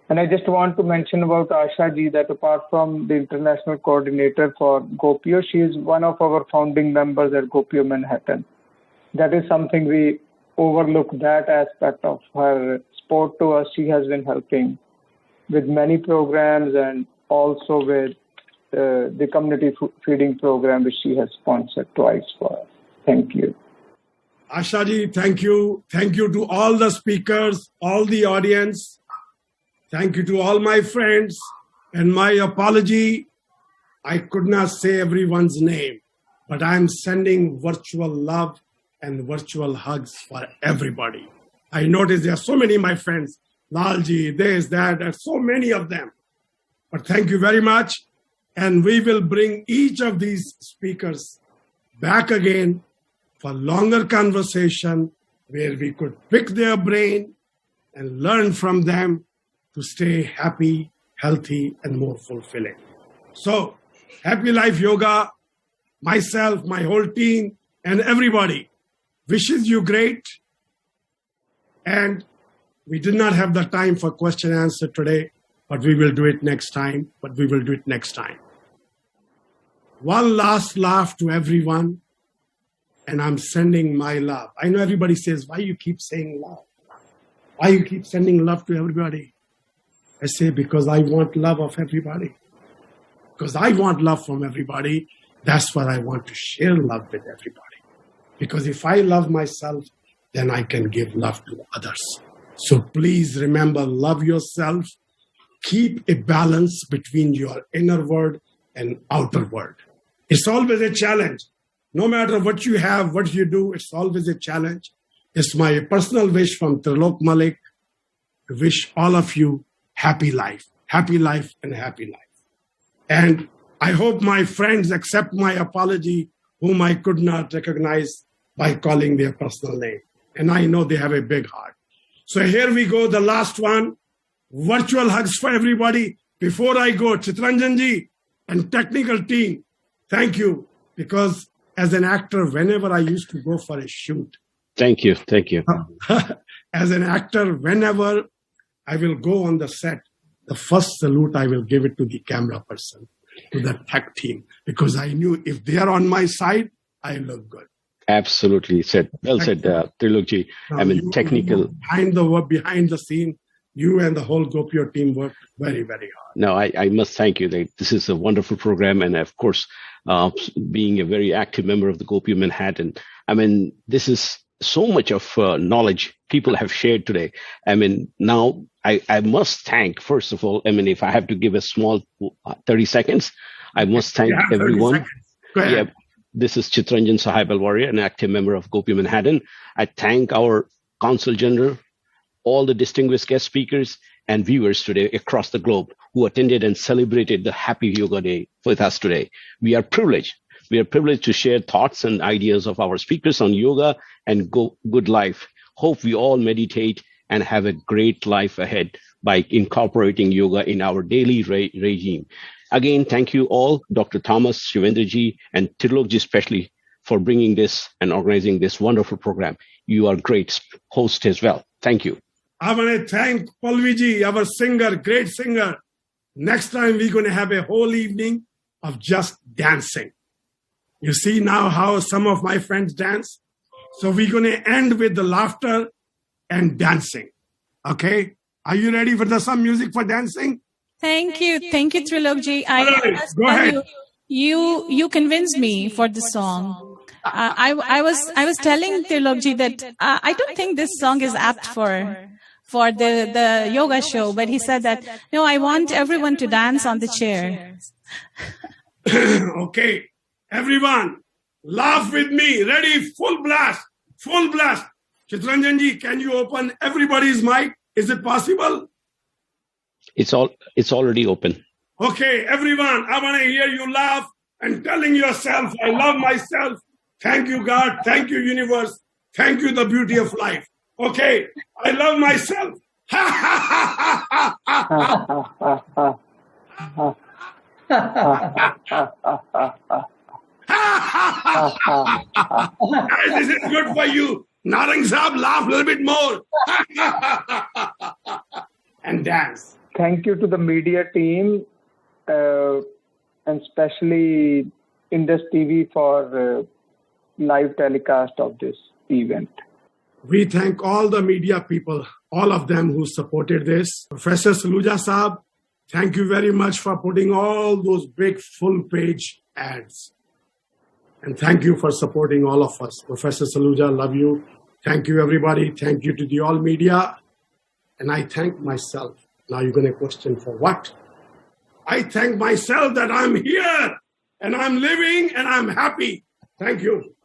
And I just want to mention about Asha ji that apart from the international coordinator for GOPIO, she is one of our founding members at GOPIO Manhattan. That is something we overlook, that aspect of her support to us. She has been helping with many programs and also with the community feeding program, which she has sponsored twice for us. Thank you. Asha ji, thank you. Thank you to all the speakers, all the audience. Thank you to all my friends. And my apology, I could not say everyone's name, but I'm sending virtual love and virtual hugs for everybody. I noticed there are so many of my friends, Lalji, this, that, and so many of them. But thank you very much. And we will bring each of these speakers back again for longer conversation where we could pick their brain and learn from them to stay happy, healthy, and more fulfilling. So, Happy Life Yoga, myself, my whole team, and everybody wishes you great. And we did not have the time for question and answer today, but we will do it next time. One last laugh to everyone, and I'm sending my love. I know everybody says, why you keep saying love? Why you keep sending love to everybody? I say, because I want love of everybody. Because I want love from everybody. That's what I want to share love with everybody. Because if I love myself, then I can give love to others. So please remember, love yourself. Keep a balance between your inner world and outer world. It's always a challenge. No matter what you have, what you do, it's always a challenge. It's my personal wish from Trilok Malik to wish all of you happy life and happy life. And I hope my friends accept my apology, whom I could not recognize by calling their personal name. And I know they have a big heart. So here we go, the last one. Virtual hugs for everybody. Before I go, Chitranjan ji and technical team, thank you. Because as an actor, whenever I used to go for a shoot. Thank you. As an actor, whenever I will go on the set, the first salute I will give it to the camera person, to the tech team, because I knew if they are on my side, I look good. Absolutely said. Well said, Trilokji. I mean, technical. Behind the scene, you and the whole GOPIO team worked very, very hard. No, I must thank you. This is a wonderful program. And of course, being a very active member of the GOPIO Manhattan, I mean, this is so much of knowledge people have shared today. I mean, now I must thank, first of all, I mean, if I have to give a small 30 seconds, I must thank everyone. Go ahead. Yeah, this is Chitranjan Sahib Alwaria, an active member of GOPIO Manhattan. I thank our Consul General, all the distinguished guest speakers and viewers today across the globe who attended and celebrated the Happy Yoga Day with us today. We are privileged. We are privileged to share thoughts and ideas of our speakers on yoga and good life. Hope we all meditate and have a great life ahead by incorporating yoga in our daily regime. Again, thank you all, Dr. Thomas, Shivendraji, and Trilokji especially for bringing this and organizing this wonderful program. You are great host as well. Thank you. I want to thank Palviji, our singer, great singer. Next time we're going to have a whole evening of just dancing. You see now how some of my friends dance. So we're going to end with the laughter and dancing. Okay? Are you ready for some music for dancing? Thank you, Trilokji. Go ahead. You convinced me for the song. I was telling Trilokji that I don't think this song is apt for the yoga show, but he said that no, I want everyone to dance on the chair. Okay. Everyone, laugh with me. Ready? Full blast. Chitranjanji, can you open everybody's mic? Is it possible? It's already open. Okay, everyone, I want to hear you laugh and telling yourself, I love myself. Thank you, God. Thank you, universe. Thank you, the beauty of life. Okay, I love myself. Guys, this is good for you. Narang Saab, laugh a little bit more. And dance. Thank you to the media team, and especially IndusTV for live telecast of this event. We thank all the media people, all of them who supported this. Professor Saluja Saab, thank you very much for putting all those big full-page ads. And thank you for supporting all of us. Professor Saluja, love you. Thank you, everybody. Thank you to the all media. And I thank myself. Now you're going to question for what? I thank myself that I'm here and I'm living and I'm happy. Thank you.